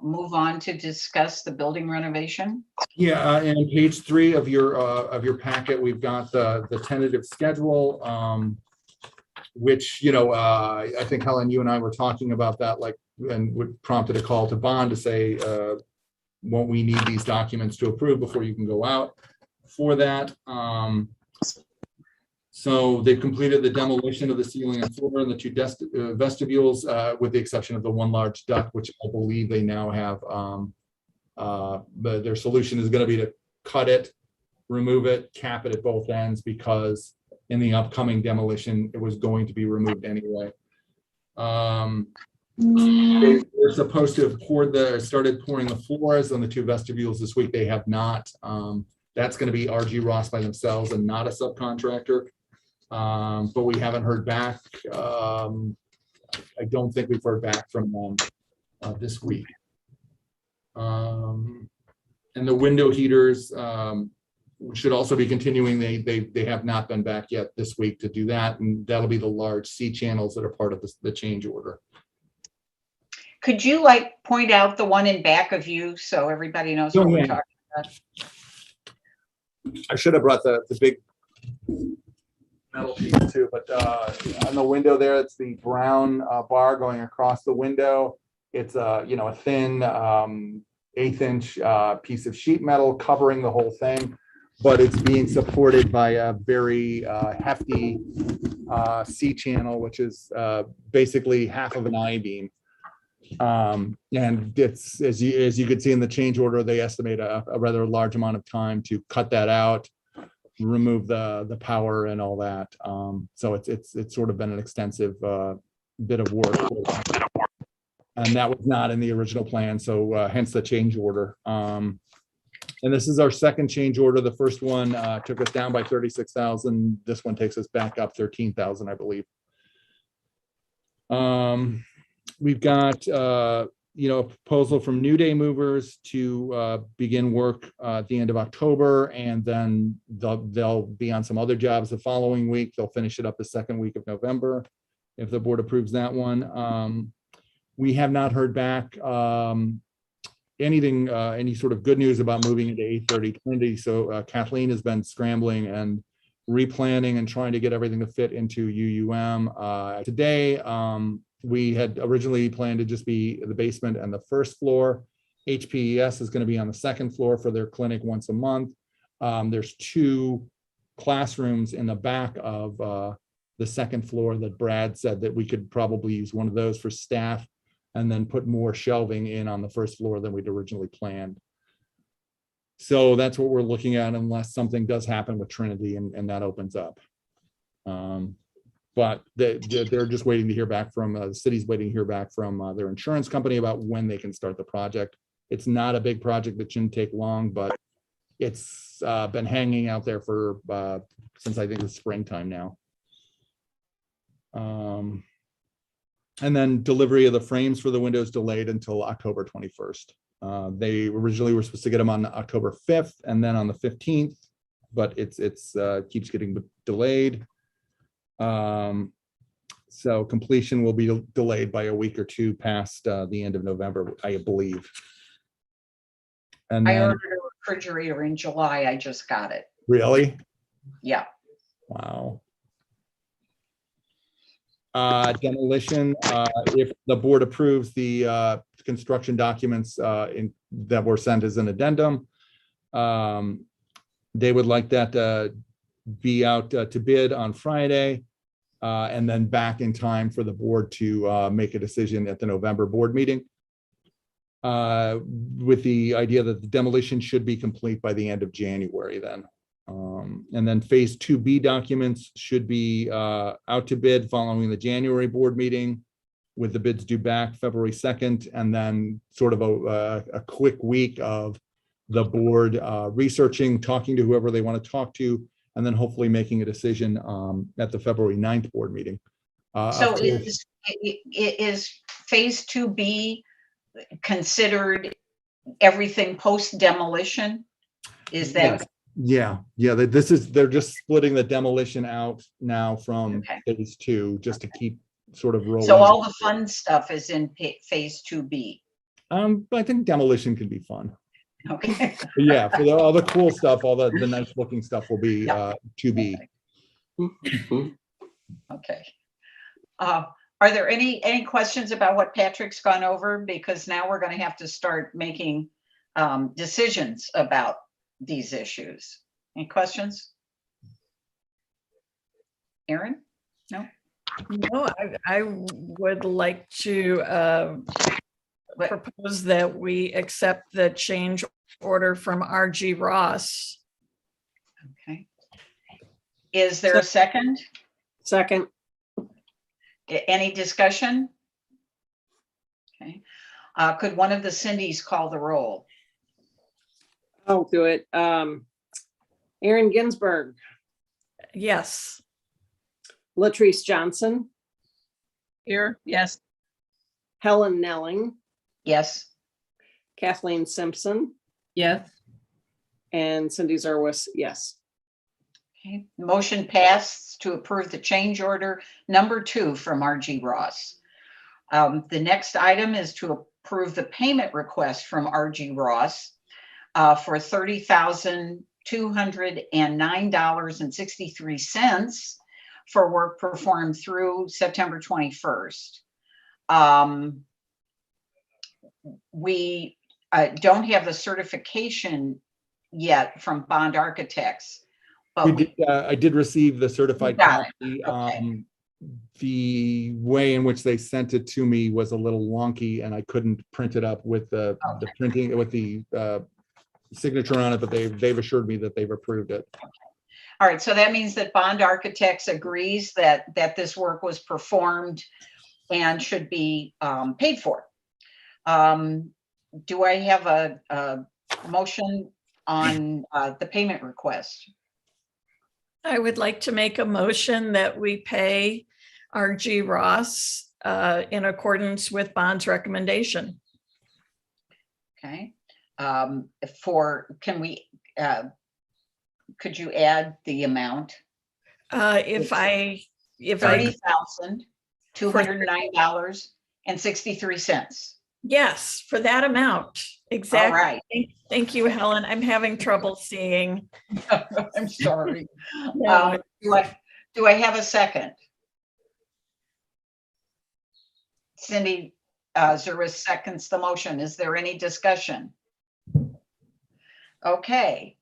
[SPEAKER 4] move on to discuss the building renovation?
[SPEAKER 1] Yeah, and page 3 of your packet, we've got the tentative schedule, which, I think Helen, you and I were talking about that, and would prompted a call to Bond to say, won't we need these documents to approve before you can go out for that? So they've completed the demolition of the ceiling and floor and the 2 vestibules, with the exception of the 1 large duct, which I believe they now have. But their solution is going to be to cut it, remove it, cap it at both ends, because in the upcoming demolition, it was going to be removed anyway. They were supposed to have started pouring the floors on the 2 vestibules this week. They have not. That's going to be RG Ross by themselves and not a subcontractor. But we haven't heard back. I don't think we've heard back from them this week. And the window heaters should also be continuing. They have not been back yet this week to do that, and that'll be the large C channels that are part of the change order.
[SPEAKER 4] Could you point out the one in back of you so everybody knows what we're talking about?
[SPEAKER 1] I should have brought the big metal piece too, but on the window there, it's the brown bar going across the window. It's a thin 1/8 inch piece of sheet metal covering the whole thing, but it's being supported by a very hefty C channel, which is basically half of an I-beam. And it's, as you could see in the change order, they estimate a rather large amount of time to cut that out, remove the power and all that. So it's sort of been an extensive bit of work, and that was not in the original plan, so hence the change order. And this is our second change order. The first one took us down by 36,000. This one takes us back up 13,000, I believe. We've got a proposal from New Day Movers to begin work at the end of October, and then they'll be on some other jobs the following week. They'll finish it up the second week of November if the board approves that one. We have not heard back any sort of good news about moving into 830 Trinity. So Kathleen has been scrambling and replanning and trying to get everything to fit into UUM. Today, we had originally planned to just be the basement and the first floor, HPES is going to be on the second floor for their clinic once a month. There's 2 classrooms in the back of the second floor that Brad said that we could probably use one of those for staff and then put more shelving in on the first floor than we'd originally planned. So that's what we're looking at unless something does happen with Trinity and that opens up. But they're just waiting to hear back from, the city's waiting to hear back from their insurance company about when they can start the project. It's not a big project that shouldn't take long, but it's been hanging out there for since I think the springtime now. And then delivery of the frames for the windows delayed until October 21st. They originally were supposed to get them on October 5th and then on the 15th, but it's keeps getting delayed. So completion will be delayed by a week or 2 past the end of November, I believe. And
[SPEAKER 4] I
[SPEAKER 1] then,
[SPEAKER 4] ordered a refrigerator in July. I just got it.
[SPEAKER 1] really?
[SPEAKER 4] Yeah.
[SPEAKER 1] Wow. Demolition, if the board approves the construction documents that were sent as an addendum, they would like that to be out to bid on Friday, and then back in time for the board to make a decision at the November board meeting, with the idea that the demolition should be complete by the end of January then. And then phase 2B documents should be out to bid following the January board meeting, with the bids due back February 2nd, and then sort of a quick week of the board researching, talking to whoever they want to talk to, and then hopefully making a decision at the February 9th board meeting.
[SPEAKER 4] So
[SPEAKER 1] of course-
[SPEAKER 4] is phase 2B considered everything post demolition? Is that?
[SPEAKER 1] Yes. Yeah. They're just splitting the demolition out now from
[SPEAKER 4] Okay.
[SPEAKER 1] phase 2, just to keep sort of rolling.
[SPEAKER 4] So all the fun stuff is in phase 2B.
[SPEAKER 1] I think demolition can be fun.
[SPEAKER 4] Okay.
[SPEAKER 1] But yeah, for all the cool stuff, all the nice looking stuff will be
[SPEAKER 4] Yeah.
[SPEAKER 1] 2B.
[SPEAKER 4] Okay. Are there any questions about what Patrick's gone over? Because now we're going to have to start making decisions about these issues. Any questions? Aaron? No?
[SPEAKER 2] No, I would like to propose that we accept the change order from RG Ross.
[SPEAKER 4] Okay. Is there a second?
[SPEAKER 3] Second,
[SPEAKER 4] Any discussion? Okay. Could one of the Cindys call the roll?
[SPEAKER 3] I'll do it. Aaron Ginsberg,
[SPEAKER 2] Yes.
[SPEAKER 3] Latrice Johnson,
[SPEAKER 5] Here, yes.
[SPEAKER 3] Helen Nelling,
[SPEAKER 4] Yes.
[SPEAKER 3] Kathleen Simpson,
[SPEAKER 5] Yes.
[SPEAKER 3] and Cindy Zerwis, yes.
[SPEAKER 4] Okay. Motion passed to approve the change order number 2 from RG Ross. The next item is to approve the payment request from RG Ross for $30,209.63 for work performed through September 21st. We don't have the certification yet from Bond Architects. But
[SPEAKER 1] I did receive the certified
[SPEAKER 4] Got
[SPEAKER 1] copy.
[SPEAKER 4] Okay.
[SPEAKER 1] The way in which they sent it to me was a little wonky, and I couldn't print it up with the printing, with the signature on it, but they've assured me that they've approved it.
[SPEAKER 4] All right, so that means that Bond Architects agrees that this work was performed and should be paid for. Do I have a motion on the payment request?
[SPEAKER 2] I would like to make a motion that we pay RG Ross in accordance with Bond's recommendation.
[SPEAKER 4] Okay. Could you add the amount?
[SPEAKER 2] If I
[SPEAKER 4] $30,209.63.
[SPEAKER 2] yes, for that amount.
[SPEAKER 4] All
[SPEAKER 2] Exactly.
[SPEAKER 4] right.
[SPEAKER 2] Thank you, Helen. I'm having trouble seeing.
[SPEAKER 4] I'm sorry.
[SPEAKER 2] No,
[SPEAKER 4] Do I have a second? Cindy, Zerwis seconds the motion. Is there any discussion? Okay,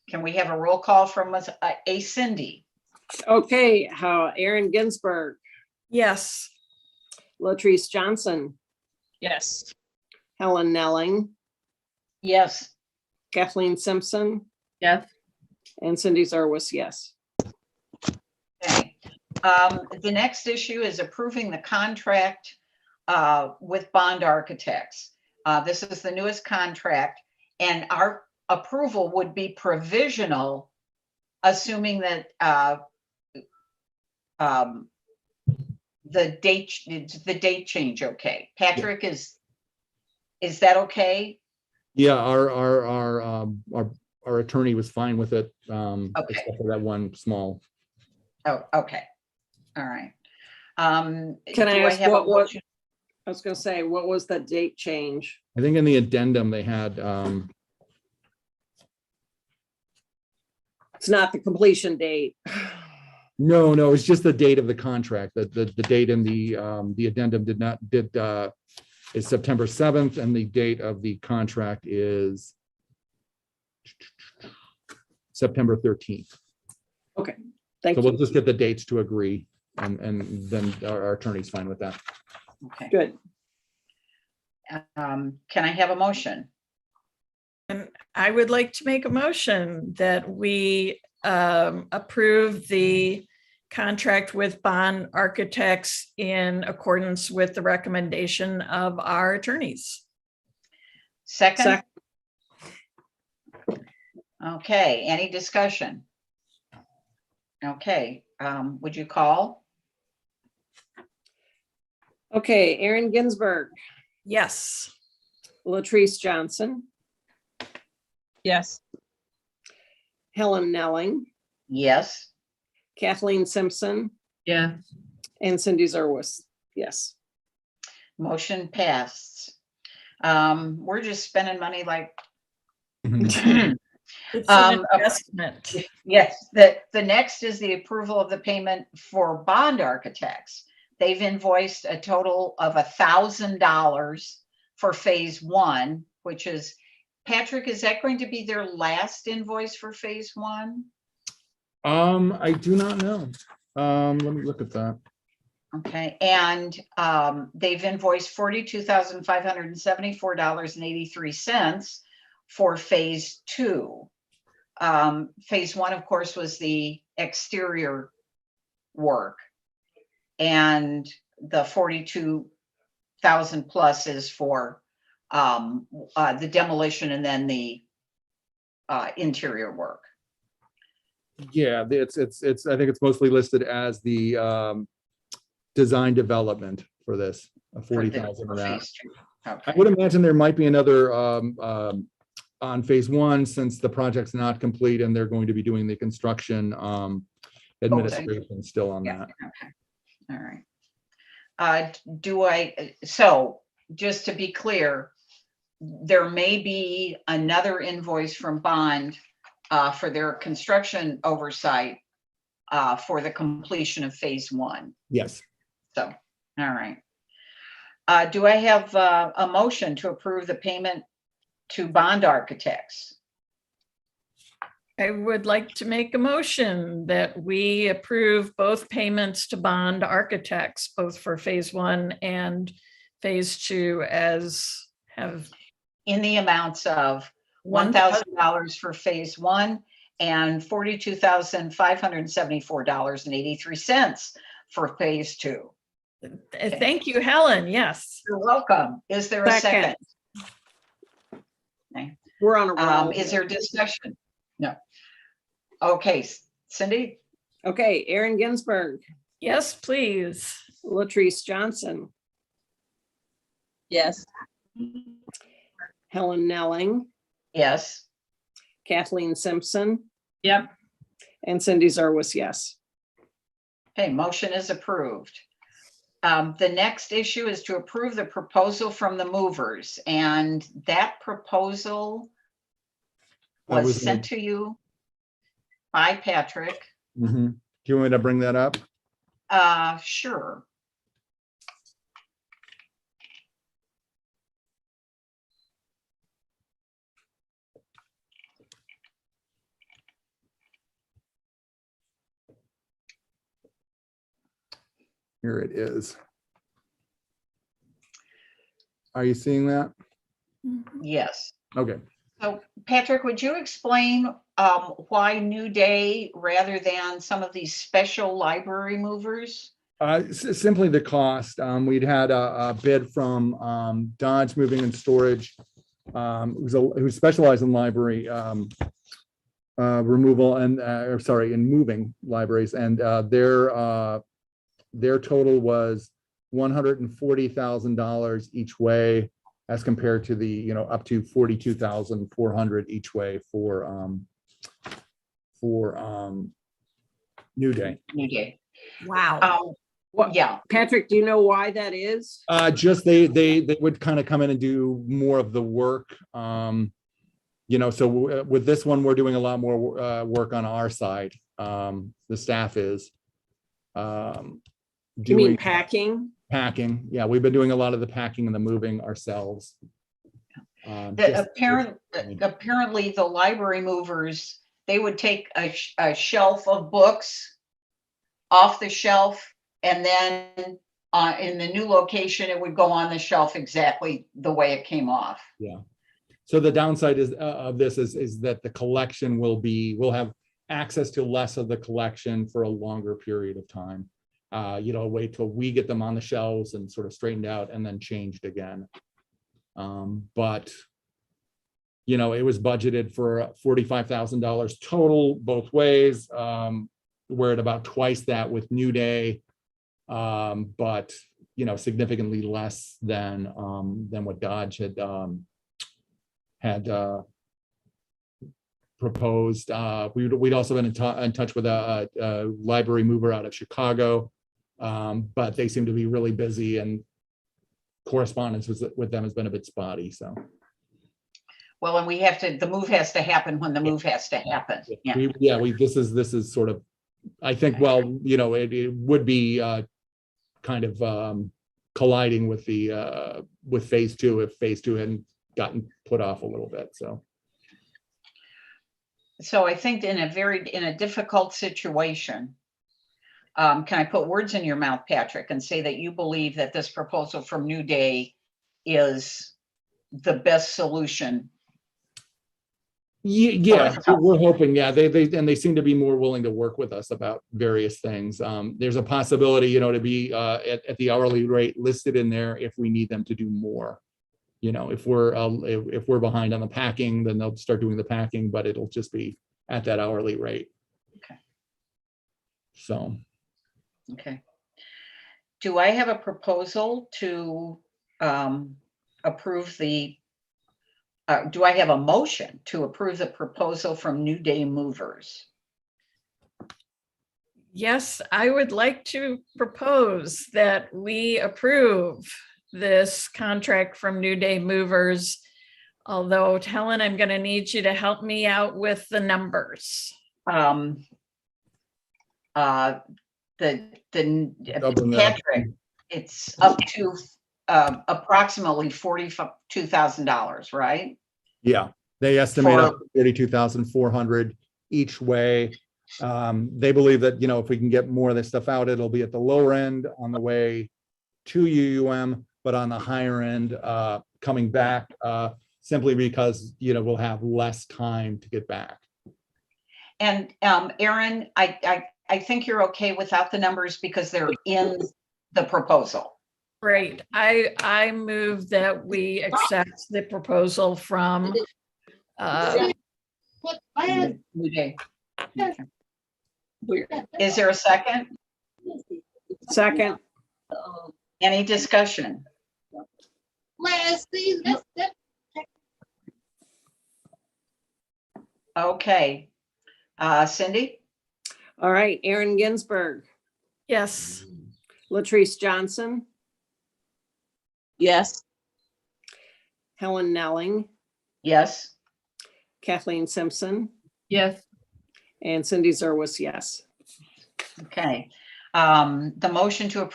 [SPEAKER 4] can we have a roll call from a Cindy?
[SPEAKER 3] Okay, Aaron Ginsberg,
[SPEAKER 2] Yes.
[SPEAKER 3] Latrice Johnson,
[SPEAKER 5] Yes.
[SPEAKER 3] Helen Nelling,
[SPEAKER 4] Yes.
[SPEAKER 3] Kathleen Simpson,
[SPEAKER 5] Yes.
[SPEAKER 3] and Cindy Zerwis, yes.
[SPEAKER 4] Okay. The next issue is approving the contract with Bond Architects. This is the newest contract, and our approval would be provisional, assuming that the date change. Okay, Patrick, is that okay?
[SPEAKER 1] Yeah, our attorney was fine with it, except for that one small.
[SPEAKER 4] Oh, okay. All right.
[SPEAKER 3] Can I
[SPEAKER 4] Do
[SPEAKER 3] ask
[SPEAKER 4] have a
[SPEAKER 3] what,
[SPEAKER 4] motion?
[SPEAKER 3] I was gonna say, what was the date change?
[SPEAKER 1] I think in the addendum they had,
[SPEAKER 3] It's not the completion date.
[SPEAKER 1] no, it's just the date of the contract. The date in the addendum is September 7th, and the date of the contract is September 13th.
[SPEAKER 3] Okay, thank
[SPEAKER 1] So we'll
[SPEAKER 3] you.
[SPEAKER 1] just get the dates to agree, and then our attorney's fine with that.
[SPEAKER 4] Okay.
[SPEAKER 3] Good.
[SPEAKER 4] Can I have a motion?
[SPEAKER 2] And I would like to make a motion that we approve the contract with Bond Architects in accordance with the recommendation of our attorneys.
[SPEAKER 4] Second? Okay, any discussion? Okay, would you call?
[SPEAKER 3] Okay, Aaron Ginsberg,
[SPEAKER 2] Yes.
[SPEAKER 3] Latrice Johnson,
[SPEAKER 5] Yes.
[SPEAKER 3] Helen Nelling,
[SPEAKER 4] Yes.
[SPEAKER 3] Kathleen Simpson,
[SPEAKER 5] Yeah.
[SPEAKER 3] and Cindy Zerwis, yes.
[SPEAKER 4] Motion passed. We're just spending money like.
[SPEAKER 2] It's an investment.
[SPEAKER 4] Yes, the next is the approval of the payment for Bond Architects. They've invoiced a total of $1,000 for phase one, which is, Patrick, is that going to be their last invoice for phase one?
[SPEAKER 1] I do not know. Let me look at that.
[SPEAKER 4] Okay, and they've invoiced $42,574.83 for phase two. Phase one, of course, was the exterior work, and the 42,000 plus is for the demolition and then the interior work.
[SPEAKER 1] Yeah, it's I think it's mostly listed as the design development for this,
[SPEAKER 4] for
[SPEAKER 1] 40,000
[SPEAKER 4] for
[SPEAKER 1] of that.
[SPEAKER 4] phase two.
[SPEAKER 1] I
[SPEAKER 4] Okay.
[SPEAKER 1] would imagine there might be another on phase one, since the project's not complete and they're going to be doing the construction administration still on
[SPEAKER 4] Yeah,
[SPEAKER 1] that.
[SPEAKER 4] okay, all right. So just to be clear, there may be another invoice from Bond for their construction oversight for the completion of phase one.
[SPEAKER 1] Yes.
[SPEAKER 4] So, all right. Do I have a motion to approve the payment to Bond Architects?
[SPEAKER 2] I would like to make a motion that we approve both payments to Bond Architects, both for phase one and phase two, as have
[SPEAKER 4] In the amounts of $1,000 for phase one and $42,574.83 for phase two.
[SPEAKER 2] Thank you, Helen. Yes.
[SPEAKER 4] You're welcome. Is there a second? Okay.
[SPEAKER 3] We're on a roll.
[SPEAKER 4] Is there discussion? No. Okay, Cindy?
[SPEAKER 3] Okay, Aaron Ginsberg,
[SPEAKER 2] Yes, please.
[SPEAKER 3] Latrice Johnson,
[SPEAKER 5] Yes.
[SPEAKER 3] Helen Nelling,
[SPEAKER 4] Yes.
[SPEAKER 3] Kathleen Simpson,
[SPEAKER 5] Yep.
[SPEAKER 3] and Cindy Zerwis, yes.
[SPEAKER 4] Okay, motion is approved. The next issue is to approve the proposal from the movers, and that proposal
[SPEAKER 1] That
[SPEAKER 4] was
[SPEAKER 1] was
[SPEAKER 4] sent to you by Patrick.
[SPEAKER 1] Do you want me to bring that up?
[SPEAKER 4] Sure.
[SPEAKER 1] Here it is. Are you seeing that?
[SPEAKER 4] Yes.
[SPEAKER 1] Okay.
[SPEAKER 4] So Patrick, would you explain why New Day rather than some of these special library movers?
[SPEAKER 1] Simply the cost. We'd had a bid from Dodge Moving and Storage, who specialized in library removal and, or sorry, in moving libraries, and their total was $140,000 each way, as compared to the, up to 42,400 each way for New Day.
[SPEAKER 4] New Day.
[SPEAKER 6] Wow.
[SPEAKER 4] Yeah.
[SPEAKER 3] Patrick, do you know why that is?
[SPEAKER 1] Just they would kind of come in and do more of the work. So with this one, we're doing a lot more work on our side. The staff is.
[SPEAKER 3] You mean
[SPEAKER 1] Doing
[SPEAKER 3] packing?
[SPEAKER 1] packing. Yeah, we've been doing a lot of the packing and the moving ourselves.
[SPEAKER 4] Apparently the library movers, they would take a shelf of books off the shelf, and then in the new location, it would go on the shelf exactly the way it came off.
[SPEAKER 1] Yeah. So the downside is of this is that the collection we'll have access to less of the collection for a longer period of time. Wait till we get them on the shelves and sort of straightened out and then changed again. But it was budgeted for $45,000 total both ways. We're at about twice that with New Day, but significantly less than what Dodge had proposed. We'd also been in touch with a library mover out of Chicago, but they seem to be really busy, and correspondence with them has been a bit spotty. So,
[SPEAKER 4] well, and the move has to happen when the move has to happen.
[SPEAKER 1] Yeah. This is sort of, I think, well, it would be kind of colliding with phase two if phase two hadn't gotten put off a little bit.
[SPEAKER 4] So I think in a difficult situation, can I put words in your mouth, Patrick, and say that you believe that this proposal from New Day is the best solution?
[SPEAKER 1] Yeah, we're hoping. Yeah, they seem to be more willing to work with us about various things. There's a possibility, to be at the hourly rate listed in there if we need them to do more. If we're behind on the packing, then they'll start doing the packing, but it'll just be at that hourly rate.
[SPEAKER 4] Okay.
[SPEAKER 1] So.
[SPEAKER 4] Okay. Do I have a proposal to approve do I have a motion to approve the proposal from New Day Movers?
[SPEAKER 2] Yes, I would like to propose that we approve this contract from New Day Movers. Although, Helen, I'm going to need you to help me out with the numbers. Patrick,
[SPEAKER 4] it's up to approximately $42,000, right?
[SPEAKER 1] Yeah, they estimate up to 42,400 each way. They believe that, if we can get more of this stuff out, it'll be at the lower end on the way to UUM, but on the higher end coming back, simply because, we'll have less time to get back.
[SPEAKER 4] And Aaron, I think you're okay without the numbers because they're in the proposal.
[SPEAKER 2] Great. I move that we accept the proposal from
[SPEAKER 4] New Day. Is there a second?
[SPEAKER 3] Second.
[SPEAKER 4] Any discussion? Okay. Cindy?
[SPEAKER 3] All right, Aaron Ginsberg,
[SPEAKER 2] yes.
[SPEAKER 3] Latrice Johnson,
[SPEAKER 5] Yes.
[SPEAKER 3] Helen Nelling,
[SPEAKER 4] Yes.
[SPEAKER 3] Kathleen Simpson,
[SPEAKER 6] Yes.
[SPEAKER 3] and Cindy Zerwas, yes.
[SPEAKER 4] Okay. The motion to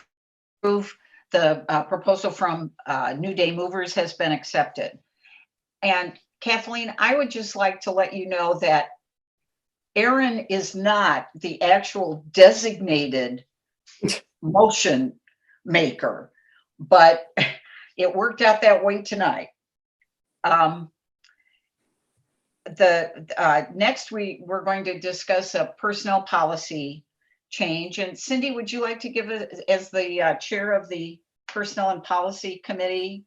[SPEAKER 4] approve the proposal from New Day Movers has been accepted. And Kathleen, I would just like to let you know that Aaron is not the actual designated motion maker, but it worked out that way tonight. Next we're going to discuss a personnel policy change. And Cindy, would you like to give it as the chair of the Personnel and Policy Committee,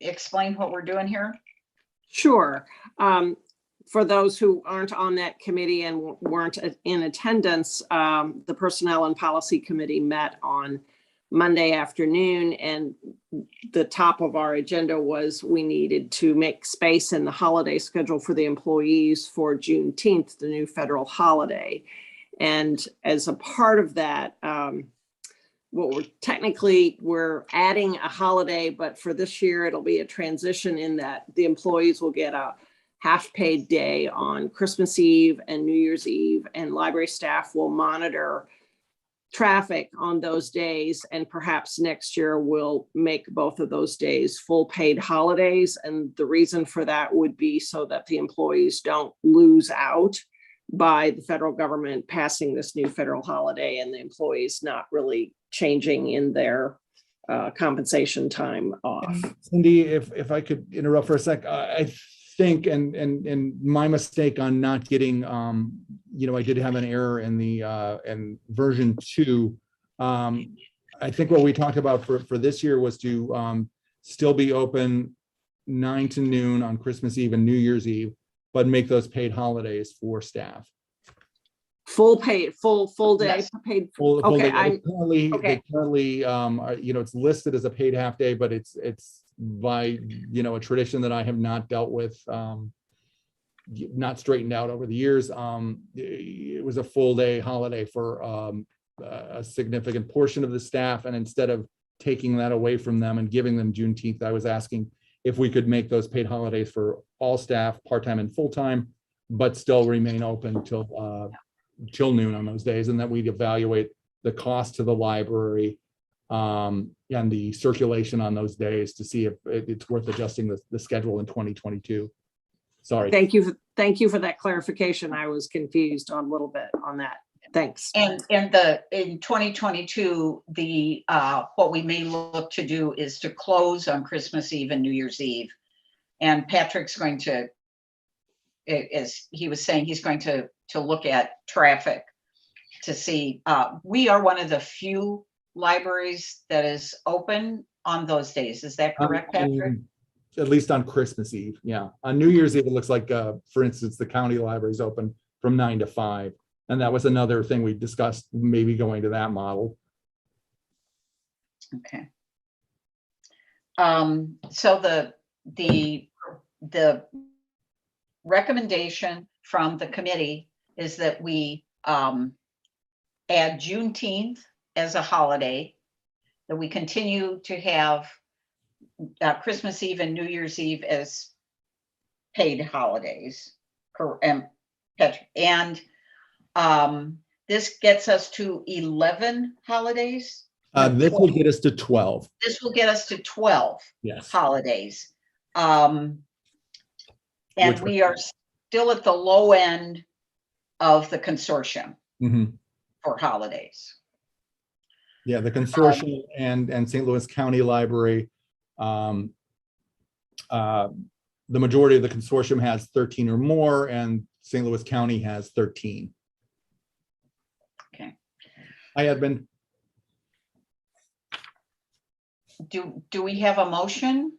[SPEAKER 4] explain what we're doing here?
[SPEAKER 3] Sure. For those who aren't on that committee and weren't in attendance, the Personnel and Policy Committee met on Monday afternoon, and the top of our agenda was we needed to make space in the holiday schedule for the employees for Juneteenth, the new federal holiday. And as a part of that, we're adding a holiday, but for this year, it'll be a transition in that the employees will get a half-paid day on Christmas Eve and New Year's Eve, and library staff will monitor traffic on those days. And perhaps next year we'll make both of those days full paid holidays. And the reason for that would be so that the employees don't lose out by the federal government passing this new federal holiday and the employees not really changing in their compensation time off.
[SPEAKER 1] Cindy, if I could interrupt for a sec, I think, and my mistake on not getting, I did have an error in the in version 2. I think what we talked about for this year was to still be open 9 to noon on Christmas Eve and New Year's Eve, but make those paid holidays for staff.
[SPEAKER 3] Full paid, full day
[SPEAKER 4] Yes.
[SPEAKER 3] paid.
[SPEAKER 1] Full
[SPEAKER 3] Okay,
[SPEAKER 1] day. They
[SPEAKER 3] okay.
[SPEAKER 1] currently, it's listed as a paid half day, but it's by, a tradition that I have not dealt with, not straightened out over the years. It was a full day holiday for a significant portion of the staff. And instead of taking that away from them and giving them Juneteenth, I was asking if we could make those paid holidays for all staff, part-time and full-time, but still remain open till noon on those days, and that we'd evaluate the cost to the library and the circulation on those days to see if it's worth adjusting the schedule in 2022. Sorry.
[SPEAKER 3] Thank you for that clarification. I was confused on a little bit on that. Thanks.
[SPEAKER 4] And in 2022, the what we may look to do is to close on Christmas Eve and New Year's Eve. And Patrick's going to, as he was saying, he's going to look at traffic to see. We are one of the few libraries that is open on those days. Is that correct, Patrick?
[SPEAKER 1] At least on Christmas Eve, yeah. On New Year's Eve, it looks like, for instance, the county library is open from 9 to 5. And that was another thing we discussed, maybe going to that model.
[SPEAKER 4] Okay. So the recommendation from the committee is that we add Juneteenth as a holiday, that we continue to have Christmas Eve and New Year's Eve as paid holidays. And this gets us to 11 holidays.
[SPEAKER 1] This will get us to 12.
[SPEAKER 4] This will get us to 12
[SPEAKER 1] Yes.
[SPEAKER 4] holidays. And we are still at the low end of the consortium for holidays.
[SPEAKER 1] Yeah, the consortium and St. Louis County Library, the majority of the consortium has 13 or more, and St. Louis County has 13.
[SPEAKER 4] Okay.
[SPEAKER 1] I had been.
[SPEAKER 4] Do we have a motion?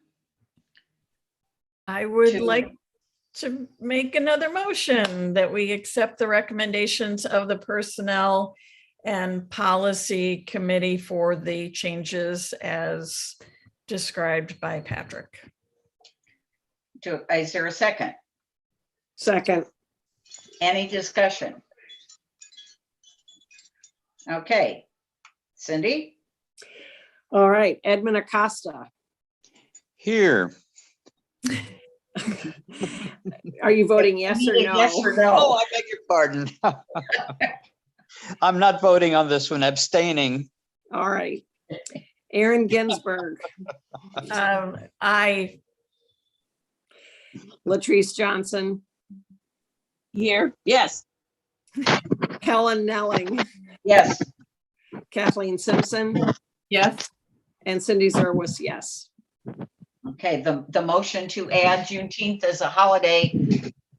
[SPEAKER 2] I would
[SPEAKER 4] To-
[SPEAKER 2] like to make another motion that we accept the recommendations of the Personnel and Policy Committee for the changes as described by Patrick.
[SPEAKER 4] Is there a second?
[SPEAKER 3] Second.
[SPEAKER 4] Any discussion? Okay. Cindy?
[SPEAKER 3] All right, Edmund Acosta.
[SPEAKER 11] Here.
[SPEAKER 3] Are you voting yes or no?
[SPEAKER 4] Yes or
[SPEAKER 11] Oh,
[SPEAKER 4] no?
[SPEAKER 11] I beg your pardon. I'm not voting on this one, abstaining.
[SPEAKER 3] All right. Aaron Ginsberg,
[SPEAKER 2] I,
[SPEAKER 3] Latrice Johnson,
[SPEAKER 5] Here, yes.
[SPEAKER 3] Helen Nelling,
[SPEAKER 4] Yes.
[SPEAKER 3] Kathleen Simpson,
[SPEAKER 2] Yes.
[SPEAKER 3] and Cindy Zerwas, yes.
[SPEAKER 4] Okay, the motion to add Juneteenth as a holiday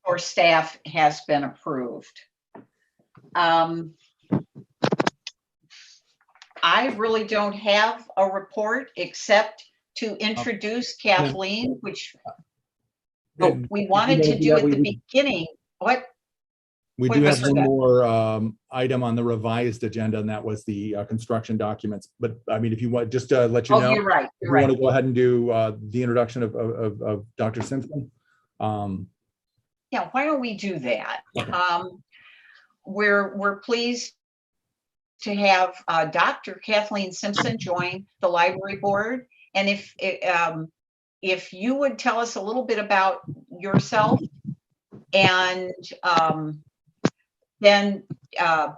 [SPEAKER 4] for staff has been approved. I really don't have a report except to introduce Kathleen, which we wanted to do at the beginning. What?
[SPEAKER 1] We
[SPEAKER 4] What
[SPEAKER 1] do
[SPEAKER 4] was
[SPEAKER 1] have one
[SPEAKER 4] that?
[SPEAKER 1] more item on the revised agenda, and that was the construction documents. But I mean, if you want, just to let you
[SPEAKER 4] Oh,
[SPEAKER 1] know,
[SPEAKER 4] you're right.
[SPEAKER 1] if
[SPEAKER 4] You're
[SPEAKER 1] you want
[SPEAKER 4] right.
[SPEAKER 1] to go ahead and do the introduction of Dr. Simpson.
[SPEAKER 4] Yeah, why don't we do that? We're pleased to have Dr. Kathleen Simpson join the library board. And if you would tell us a little bit about yourself, and then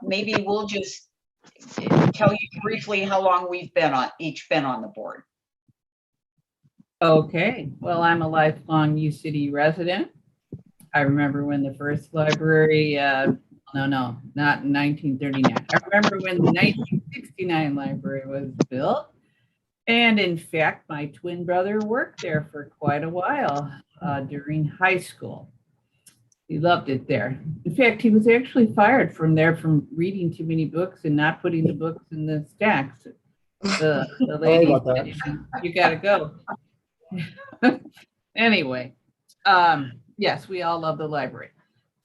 [SPEAKER 4] maybe we'll just tell you briefly how long we've been on the board.
[SPEAKER 12] Okay, well, I'm a lifelong U City resident. I remember when the first library, no, not in 1939. I remember when the 1969 library was built. And in fact, my twin brother worked there for quite a while during high school. He loved it there. In fact, he was actually fired from there from reading too many books and not putting the books in the stacks. The lady said, you gotta go. Anyway, yes, we all love the library.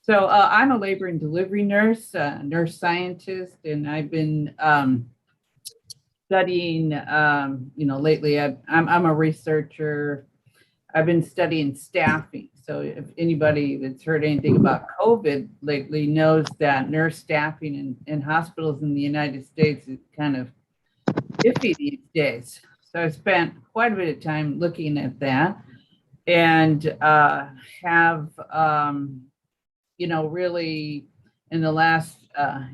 [SPEAKER 12] So I'm a labor and delivery nurse, nurse scientist, and I've been studying, lately I'm a researcher. I've been studying staffing. So if anybody that's heard anything about COVID lately knows that nurse staffing in hospitals in the United States is kind of iffy these days. So I spent quite a bit of time looking at that, and have, really in the last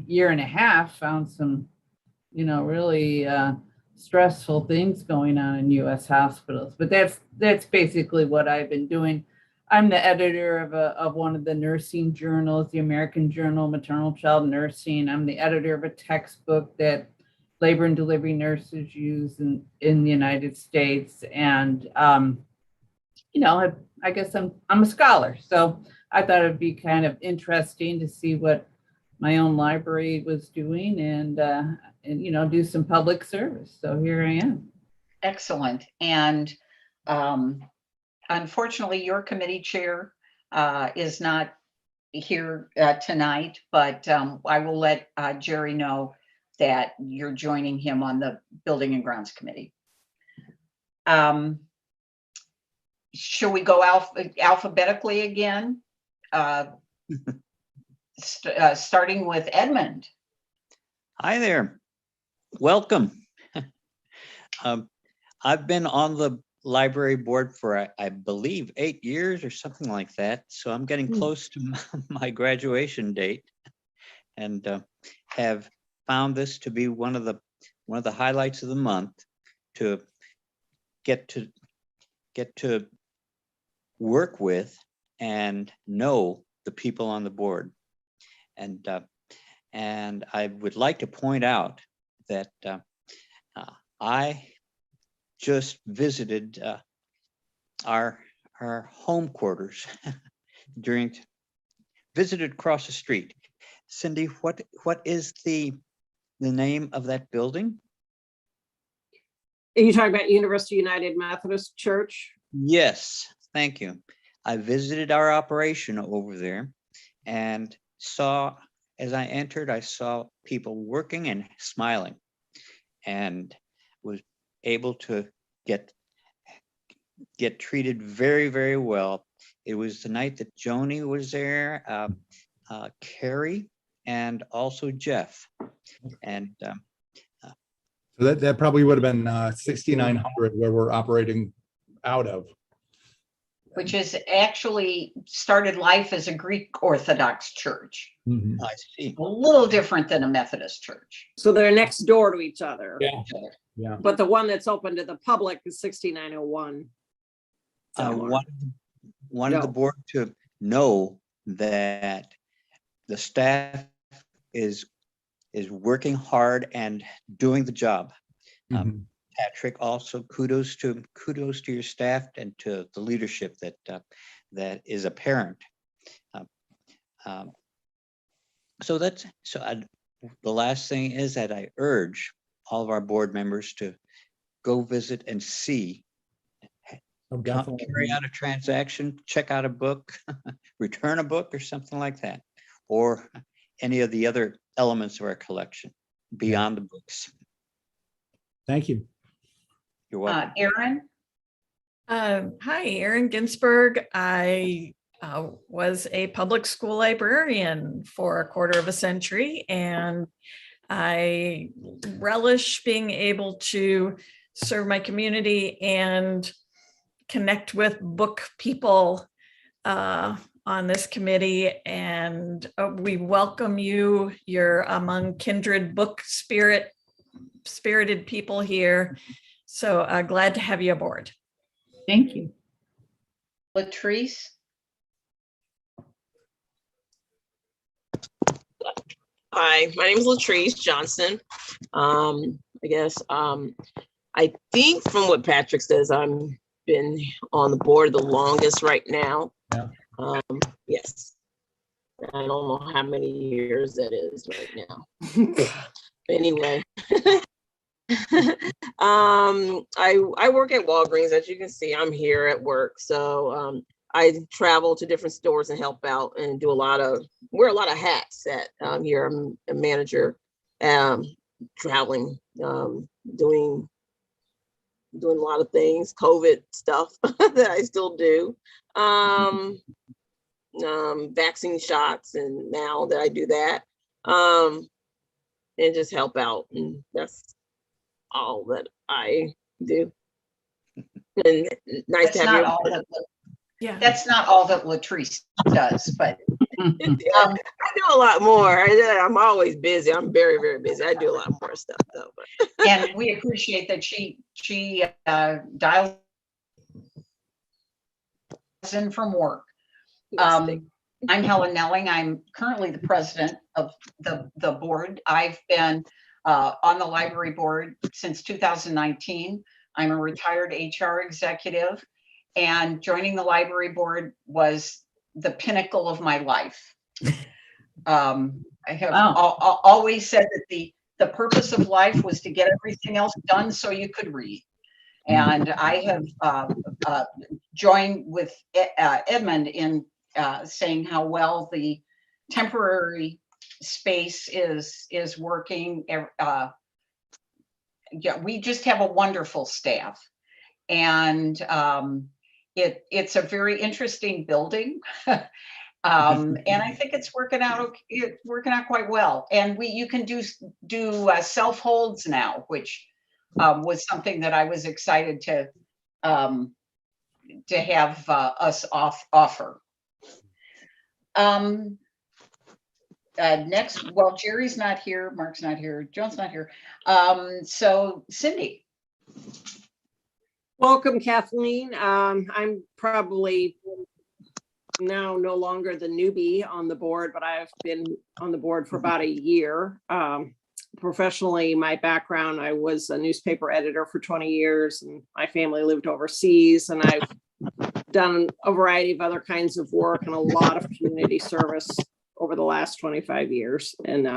[SPEAKER 12] year and a half found some, really stressful things going on in U.S. hospitals. But that's basically what I've been doing. I'm the editor of one of the nursing journals, the American Journal of Maternal Child Nursing. I'm the editor of a textbook that labor and delivery nurses use in the United States. And, I guess I'm a scholar. So I thought it'd be kind of interesting to see what my own library was doing and do some public service. So here I am.
[SPEAKER 4] Excellent. And unfortunately, your committee chair is not here tonight, but I will let Jerry know that you're joining him on the Building and Grounds Committee. Should we go alphabetically again? Starting with Edmund.
[SPEAKER 11] Hi there. Welcome. I've been on the library board for, I believe, 8 years or something like that. So I'm getting close to my graduation date, and have found this to be one of the highlights of the month, to get to work with and know the people on the board. And I would like to point out that I just visited our home quarters visited across the street. Cindy, what is the name of that building?
[SPEAKER 3] Are you talking about University United Methodist Church?
[SPEAKER 11] Yes, thank you. I visited our operation over there and saw, as I entered, I saw people working and smiling, and was able to get treated very, very well. It was the night that Joni was there, Carrie, and also Jeff. And
[SPEAKER 1] So that probably would have been 6,900 where we're operating out of.
[SPEAKER 4] Which is actually started life as a Greek Orthodox church.
[SPEAKER 1] Mhm.
[SPEAKER 11] I see.
[SPEAKER 4] A little different than a Methodist church.
[SPEAKER 3] So they're next door to each other.
[SPEAKER 1] Yeah. Yeah.
[SPEAKER 3] But the one that's open to the public is 6901.
[SPEAKER 11] Wanted the board to know that the staff is is working hard and doing the job.
[SPEAKER 1] Mhm.
[SPEAKER 11] Patrick, also kudos to your staff and to the leadership that is apparent. So the last thing is that I urge all of our board members to go visit and see,
[SPEAKER 1] Oh, definitely.
[SPEAKER 11] carry out a transaction, check out a book, return a book or something like that, or any of the other elements of our collection beyond the books.
[SPEAKER 1] Thank you.
[SPEAKER 11] You're welcome.
[SPEAKER 4] Erin?
[SPEAKER 2] Hi, Erin Ginsberg. I was a public school librarian for a quarter of a century, and I relish being able to serve my community and connect with book people on this committee. And we welcome you. You're among kindred book spirited people here. So glad to have you aboard.
[SPEAKER 12] Thank you.
[SPEAKER 4] Latrice?
[SPEAKER 13] Hi, my name is Latrice Johnson. I think from what Patrick says, I'm been on the board the longest right now.
[SPEAKER 1] Yeah.
[SPEAKER 13] Yes. I don't know how many years that is right now. Anyway. I work at Walgreens. As you can see, I'm here at work. So I travel to different stores and help out and wear a lot of hats at here. I'm a manager, traveling, doing a lot of things, COVID stuff that I still do. Vaccine shots, and now that I do that, and just help out. And that's all that I do. And nice to have you.
[SPEAKER 2] Yeah.
[SPEAKER 4] That's not all that Latrice does, but
[SPEAKER 13] I do a lot more. I'm always busy. I'm very, very busy. I do a lot more stuff though.
[SPEAKER 4] and we appreciate that she dials in from work. I'm Helen Nelling. I'm currently the president of the board. I've been on the library board since 2019. I'm a retired HR executive, and joining the library board was the pinnacle of my life. I have always said that the purpose of life was to get everything else done so you could read. And I have joined with Edmund in saying how well the temporary space is working. Yeah, we just have a wonderful staff, and it's a very interesting building. And I think it's working out quite well. And you can do self holds now, which was something that I was excited to have us offer. Next, well, Jerry's not here, Mark's not here, Joan's not here. So Cindy.
[SPEAKER 3] Welcome, Kathleen. I'm probably now no longer the newbie on the board, but I've been on the board for about a year. Professionally, my background, I was a newspaper editor for 20 years, and my family lived overseas, and I've done a variety of other kinds of work and a lot of community service over the last 25 years. And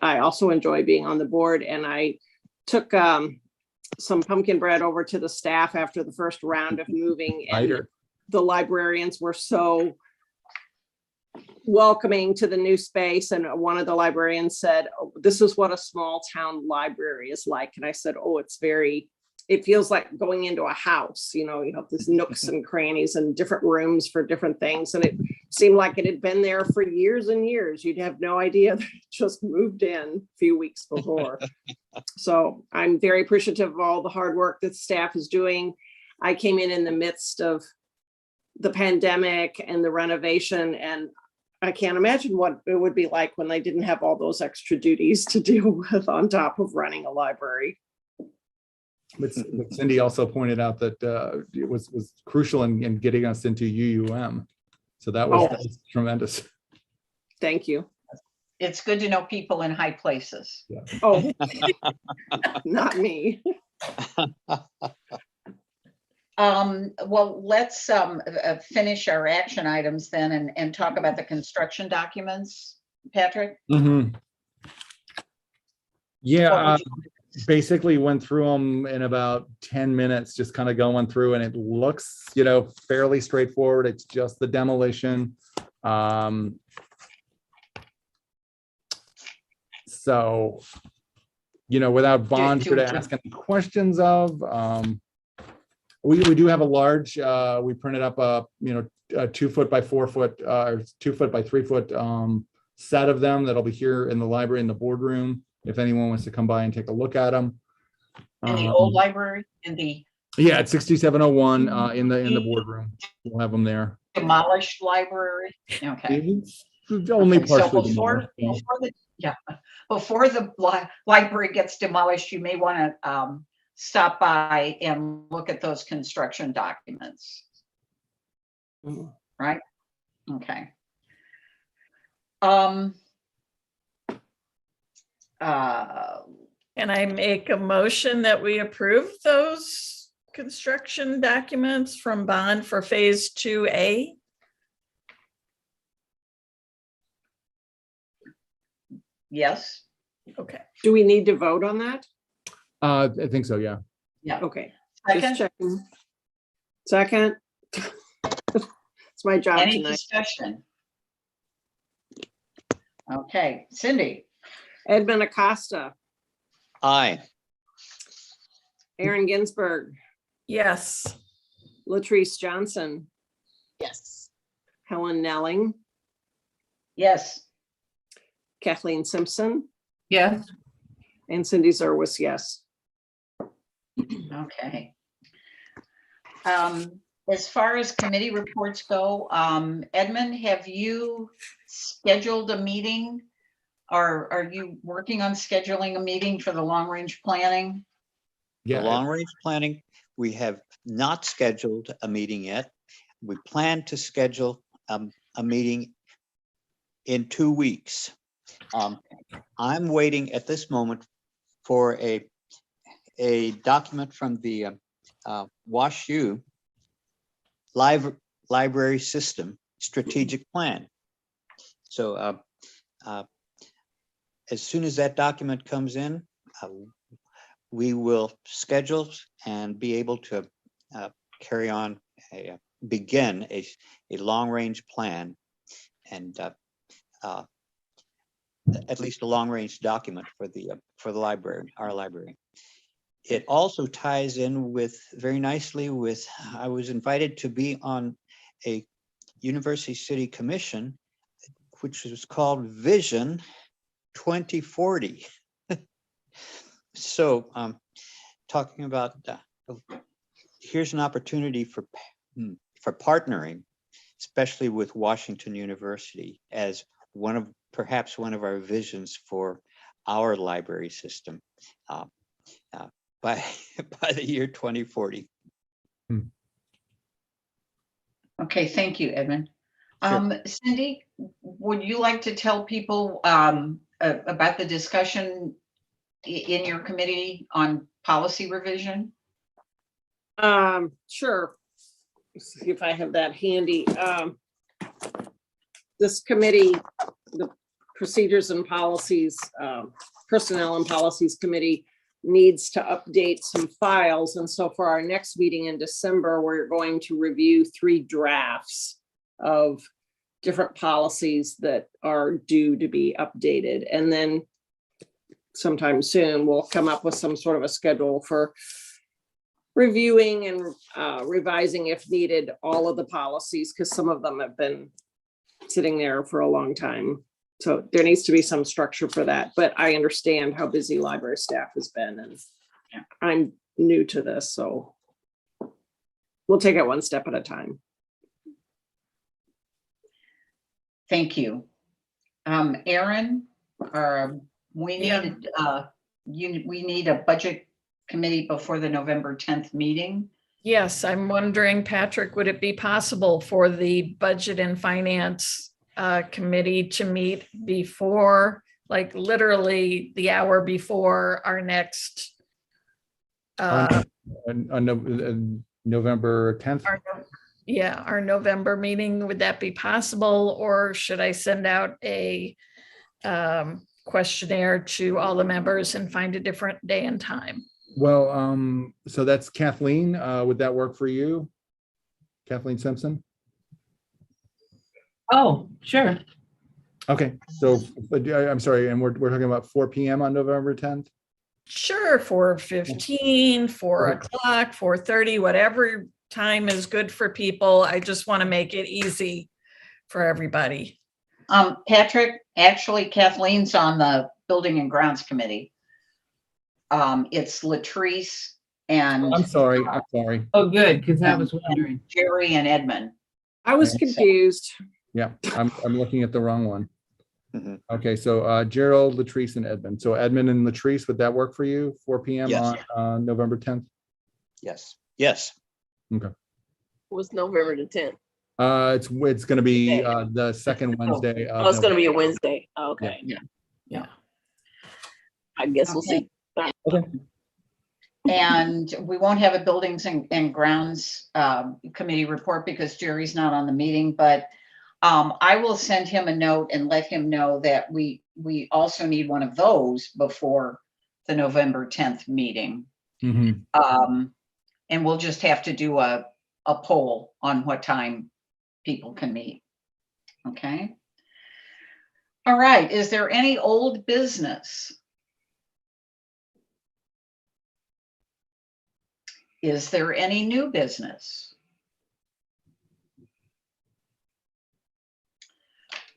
[SPEAKER 3] I also enjoy being on the board, and I took some pumpkin bread over to the staff after the first round of moving, and the librarians were so welcoming to the new space. And one of the librarians said, "Oh, this is what a small town library is like." And I said, "Oh, it feels like going into a house. You have these nooks and crannies and different rooms for different things." And it seemed like it had been there for years and years. You'd have no idea that it just moved in a few weeks before. So I'm very appreciative of all the hard work that staff is doing. I came in the midst of the pandemic and the renovation, and I can't imagine what it would be like when they didn't have all those extra duties to deal with on top of running a library.
[SPEAKER 1] But Cindy also pointed out that it was crucial in getting us into UUM. So that was tremendous.
[SPEAKER 3] Thank you.
[SPEAKER 4] It's good to know people in high places.
[SPEAKER 3] Oh, not me.
[SPEAKER 4] Well, let's finish our action items then and talk about the construction documents, Patrick.
[SPEAKER 1] Mhm.
[SPEAKER 4] What
[SPEAKER 1] Yeah,
[SPEAKER 4] would you-
[SPEAKER 1] basically went through them in about 10 minutes, just kind of going through, and it looks, fairly straightforward. It's just the demolition. So, without Bond here to ask any questions of, we do have a large, we printed up a 2 foot by 4 foot, 2 foot by 3 foot set of them that'll be here in the library in the boardroom, if anyone wants to come by and take a look at them.
[SPEAKER 4] In the old library, in the
[SPEAKER 1] Yeah, at 6701 in the boardroom. We'll have them there.
[SPEAKER 4] demolished library? Okay.
[SPEAKER 1] Only
[SPEAKER 4] Okay, so
[SPEAKER 1] partially
[SPEAKER 4] before
[SPEAKER 1] demolished.
[SPEAKER 4] before the library gets demolished, you may want to stop by and look at those construction documents. Right? Okay.
[SPEAKER 2] Can I make a motion that we approve those construction documents from Bond for phase 2A?
[SPEAKER 4] Yes.
[SPEAKER 2] Okay.
[SPEAKER 3] Do we need to vote on that?
[SPEAKER 1] I think so, yeah.
[SPEAKER 4] Yeah.
[SPEAKER 3] Okay.
[SPEAKER 4] Second,
[SPEAKER 3] Just checking. Second. It's my job
[SPEAKER 4] any
[SPEAKER 3] tonight.
[SPEAKER 4] discussion? Okay, Cindy,
[SPEAKER 3] Edmund Acosta,
[SPEAKER 11] Aye.
[SPEAKER 3] Aaron Ginsberg,
[SPEAKER 2] Yes.
[SPEAKER 3] Latrice Johnson,
[SPEAKER 13] Yes.
[SPEAKER 3] Helen Nelling,
[SPEAKER 4] yes.
[SPEAKER 3] Kathleen Simpson,
[SPEAKER 12] Yes.
[SPEAKER 3] and Cindy Zerwis, yes.
[SPEAKER 4] Okay. As far as committee reports go, Edmund, have you scheduled a meeting? Or are you working on scheduling a meeting for the long-range planning?
[SPEAKER 11] The
[SPEAKER 1] Yeah,
[SPEAKER 11] long-range planning, we have not scheduled a meeting yet. We plan to schedule a meeting in 2 weeks. I'm waiting at this moment for a document from the WashU library system strategic plan. So as soon as that document comes in, we will schedule and be able to carry on begin a long-range plan and at least a long-range document for the library, our library. It also ties in with very nicely with, I was invited to be on a University City Commission, which was called Vision 2040. So talking about, here's an opportunity for partnering, especially with Washington University as perhaps one of our visions for our library system by the year 2040.
[SPEAKER 4] Okay, thank you, Edmund.
[SPEAKER 11] Sure.
[SPEAKER 4] Cindy, would you like to tell people about the discussion in your committee on policy revision?
[SPEAKER 3] Sure. Let's see if I have that handy. This committee, the Procedures and Policies, Personnel and Policies Committee needs to update some files. And so for our next meeting in December, we're going to review 3 drafts of different policies that are due to be updated. And then sometime soon, we'll come up with some sort of a schedule for reviewing and revising, if needed, all of the policies, because some of them have been sitting there for a long time. So there needs to be some structure for that, but I understand how busy library staff has been, and I'm new to this, so we'll take it one step at a time.
[SPEAKER 4] Thank you. Aaron, we need a budget committee before the November 10th meeting.
[SPEAKER 2] Yes, I'm wondering, Patrick, would it be possible for the Budget and Finance committee to meet before, like literally the hour before our next
[SPEAKER 1] November 10th.
[SPEAKER 2] our November meeting. Would that be possible? Or should I send out a questionnaire to all the members and find a different day and time?
[SPEAKER 1] Well, so that's Kathleen. Would that work for you? Kathleen Simpson?
[SPEAKER 12] Oh, sure.
[SPEAKER 1] Okay, so I'm sorry, and we're talking about 4 p.m. on November 10th?
[SPEAKER 2] Sure, 4:15, 4
[SPEAKER 1] Okay.
[SPEAKER 2] o'clock, 4:30, whatever time is good for people. I just want to make it easy for everybody.
[SPEAKER 4] Patrick, actually Kathleen's on the Building and Grounds Committee. It's Latrice and
[SPEAKER 1] I'm sorry.
[SPEAKER 12] Oh, good, because I was wondering.
[SPEAKER 4] Jerry and Edmund.
[SPEAKER 3] I was confused.
[SPEAKER 1] Yeah, I'm looking at the wrong one.
[SPEAKER 11] Mhm.
[SPEAKER 1] Okay, so Gerald, Latrice, and Edmund. So Edmund and Latrice, would that work for you? 4 p.m.
[SPEAKER 11] Yes.
[SPEAKER 1] on November 10th?
[SPEAKER 11] Yes.
[SPEAKER 13] Was November the 10th.
[SPEAKER 1] It's going to be the second Wednesday.
[SPEAKER 13] Oh, it's gonna be a Wednesday. Okay.
[SPEAKER 2] Yeah.
[SPEAKER 13] I guess we'll see.
[SPEAKER 4] And we won't have a Buildings and Grounds Committee report because Jerry's not on the meeting, but I will send him a note and let him know that we also need one of those before the November 10th meeting.
[SPEAKER 1] Mhm.
[SPEAKER 4] And we'll just have to do a poll on what time people can meet. Okay. All right. Is there any old business? Is there any new business?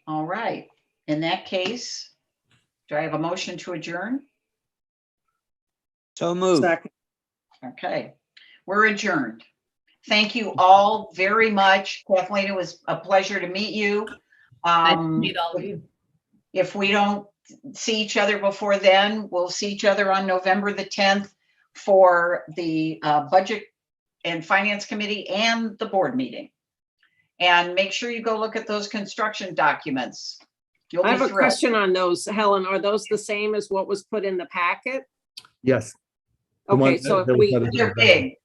[SPEAKER 4] All right. In that case, do I have a motion to adjourn?
[SPEAKER 11] So moved.
[SPEAKER 3] Second.
[SPEAKER 4] Okay, we're adjourned. Thank you all very much. Kathleen, it was a pleasure to meet you.
[SPEAKER 12] Nice to meet all of you.
[SPEAKER 4] If we don't see each other before then, we'll see each other on November the 10th for the Budget and Finance Committee and the board meeting. And make sure you go look at those construction documents. You'll
[SPEAKER 3] I
[SPEAKER 4] be
[SPEAKER 3] have a
[SPEAKER 4] thrilled.
[SPEAKER 3] question on those, Helen. Are those the same as what was put in the packet?
[SPEAKER 1] Yes. The
[SPEAKER 3] Okay,
[SPEAKER 1] one
[SPEAKER 3] so if
[SPEAKER 1] that
[SPEAKER 3] we,
[SPEAKER 1] was-
[SPEAKER 4] They're big.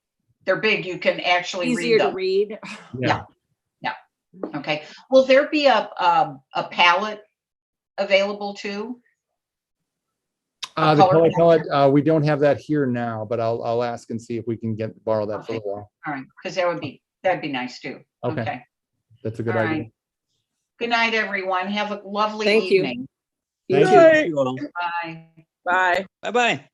[SPEAKER 4] They're big. You can actually
[SPEAKER 3] easier
[SPEAKER 4] read
[SPEAKER 3] to
[SPEAKER 4] them.
[SPEAKER 3] read.
[SPEAKER 1] Yeah.
[SPEAKER 4] Okay. Will there be a palette available too?
[SPEAKER 1] The
[SPEAKER 4] color
[SPEAKER 1] color palette, we don't have that here now, but I'll ask and see if we can borrow that for a
[SPEAKER 4] Okay.
[SPEAKER 1] while.
[SPEAKER 4] All right, because that'd be nice too.
[SPEAKER 1] Okay.
[SPEAKER 4] Okay.
[SPEAKER 1] That's a good
[SPEAKER 4] All
[SPEAKER 1] idea.
[SPEAKER 4] right. Good night, everyone. Have a lovely
[SPEAKER 3] Thank you.
[SPEAKER 4] evening.
[SPEAKER 1] Thank you.
[SPEAKER 11] Thank you all.
[SPEAKER 4] Bye.
[SPEAKER 13] Bye.
[SPEAKER 11] Bye-bye.